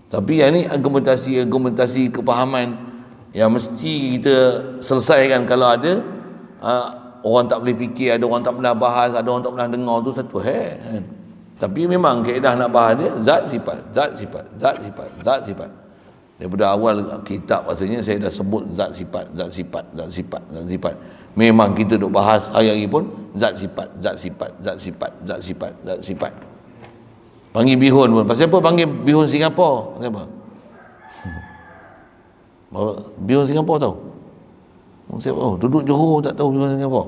Tapi yang ni argumentasi kepahaman yang mesti kita selesaikan. Kalau ada orang tak boleh fikir, ada orang tak pernah bahas, ada orang tak pernah dengar, tu satu kan? Tapi memang kaedah nak bahas dia zat sifat, zat sifat, zat sifat, zat sifat. Daripada awal kitab rasanya saya dah sebut zat sifat, zat sifat, zat sifat, zat sifat. Memang kita duk bahas hari-hari pun zat sifat, zat sifat, zat sifat, zat sifat, zat sifat. Panggil bihun pun. Pasal apa panggil bihun Singapura? Pasal apa? Bihun Singapura tahu? Siapa tahu? Duduk Johor tak tahu bihun Singapura.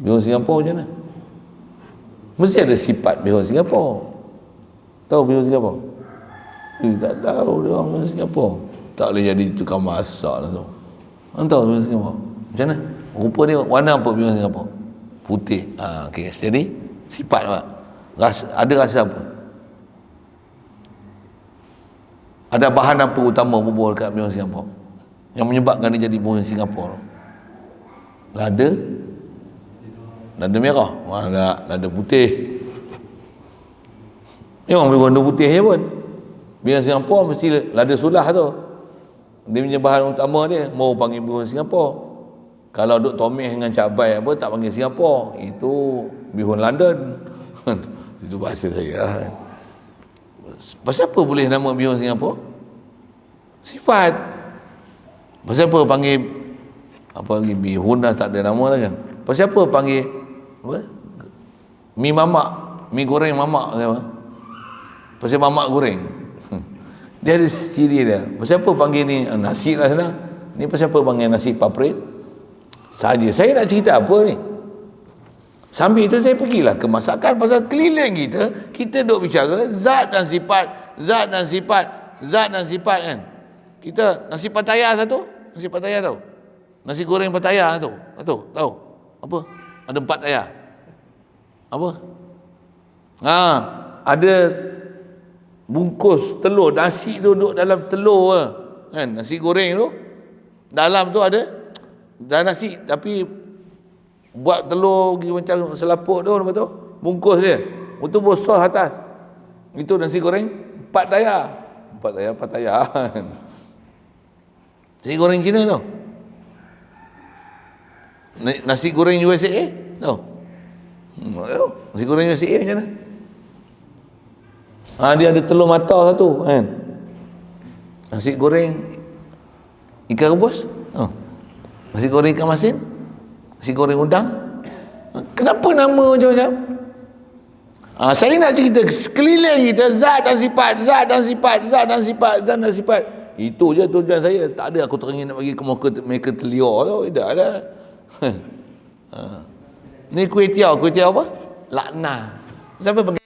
Bihun Singapura macam mana? Mesti ada sifat bihun Singapura. Tahu bihun Singapura? Tak tahu dia orang bihun Singapura. Tak boleh jadi tukang masak lah tu. Orang tahu bihun Singapura? Macam mana? Rupa dia warna apa bihun Singapura? Putih. Okey, jadi sifat apa? Ada rasa apa? Ada bahan apa utama bubuh dekat bihun Singapura yang menyebabkan dia jadi bihun Singapura? Lada merah, lada putih. Memang bihun putih je pun. Bihun Singapura mesti lada sulah tu. Dia punya bahan utama dia mau panggil bihun Singapura. Kalau duk tomis dengan cabai apa tak panggil Singapura, itu bihun London. Itu bahasa saya. Pasal apa boleh nama bihun Singapura? Sifat. Pasal apa panggil apa lagi bihun dah tak ada nama dah kan? Pasal apa panggil apa? Mi mamak, mi goreng mamak apa? Pasal mamak goreng. Dia ada ciri dia. Pasal apa panggil ni nasi lah sana? Ni pasal apa panggil nasi paprit? Saja. Saya nak cerita apa ni? Sambil itu saya pergilah ke masakan pasal keliling kita duk bicara zat dan sifat, zat dan sifat, zat dan sifat kan. Kita nasi Pattaya satu, nasi Pattaya tahu? Nasi goreng Pattaya tu, tahu? Apa? Ada 4 tayar. Apa? Ada bungkus telur, nasi tu duduk dalam telur kan, nasi goreng tu dalam tu ada nasi tapi buat telur macam selaput tu, apa tu? Bungkus dia. Itu besar atas. Itu nasi goreng 4 tayar. 4 tayar. Nasi goreng Cina tu. Nasi goreng USA tu. Nasi goreng USA macam mana? Dia ada telur mata satu kan. Nasi goreng ikan rebus. Nasi goreng ikan masin. Nasi goreng udang. Kenapa nama macam-macam? Saya nak cerita sekeliling kita zat dan sifat, zat dan sifat, zat dan sifat, zat dan sifat. Itu je tujuan saya. Tak ada aku teringin nak bagi ke muka mereka terliur tau. Tak ada. Ni kuih tiaw apa? Lakna. Siapa bagi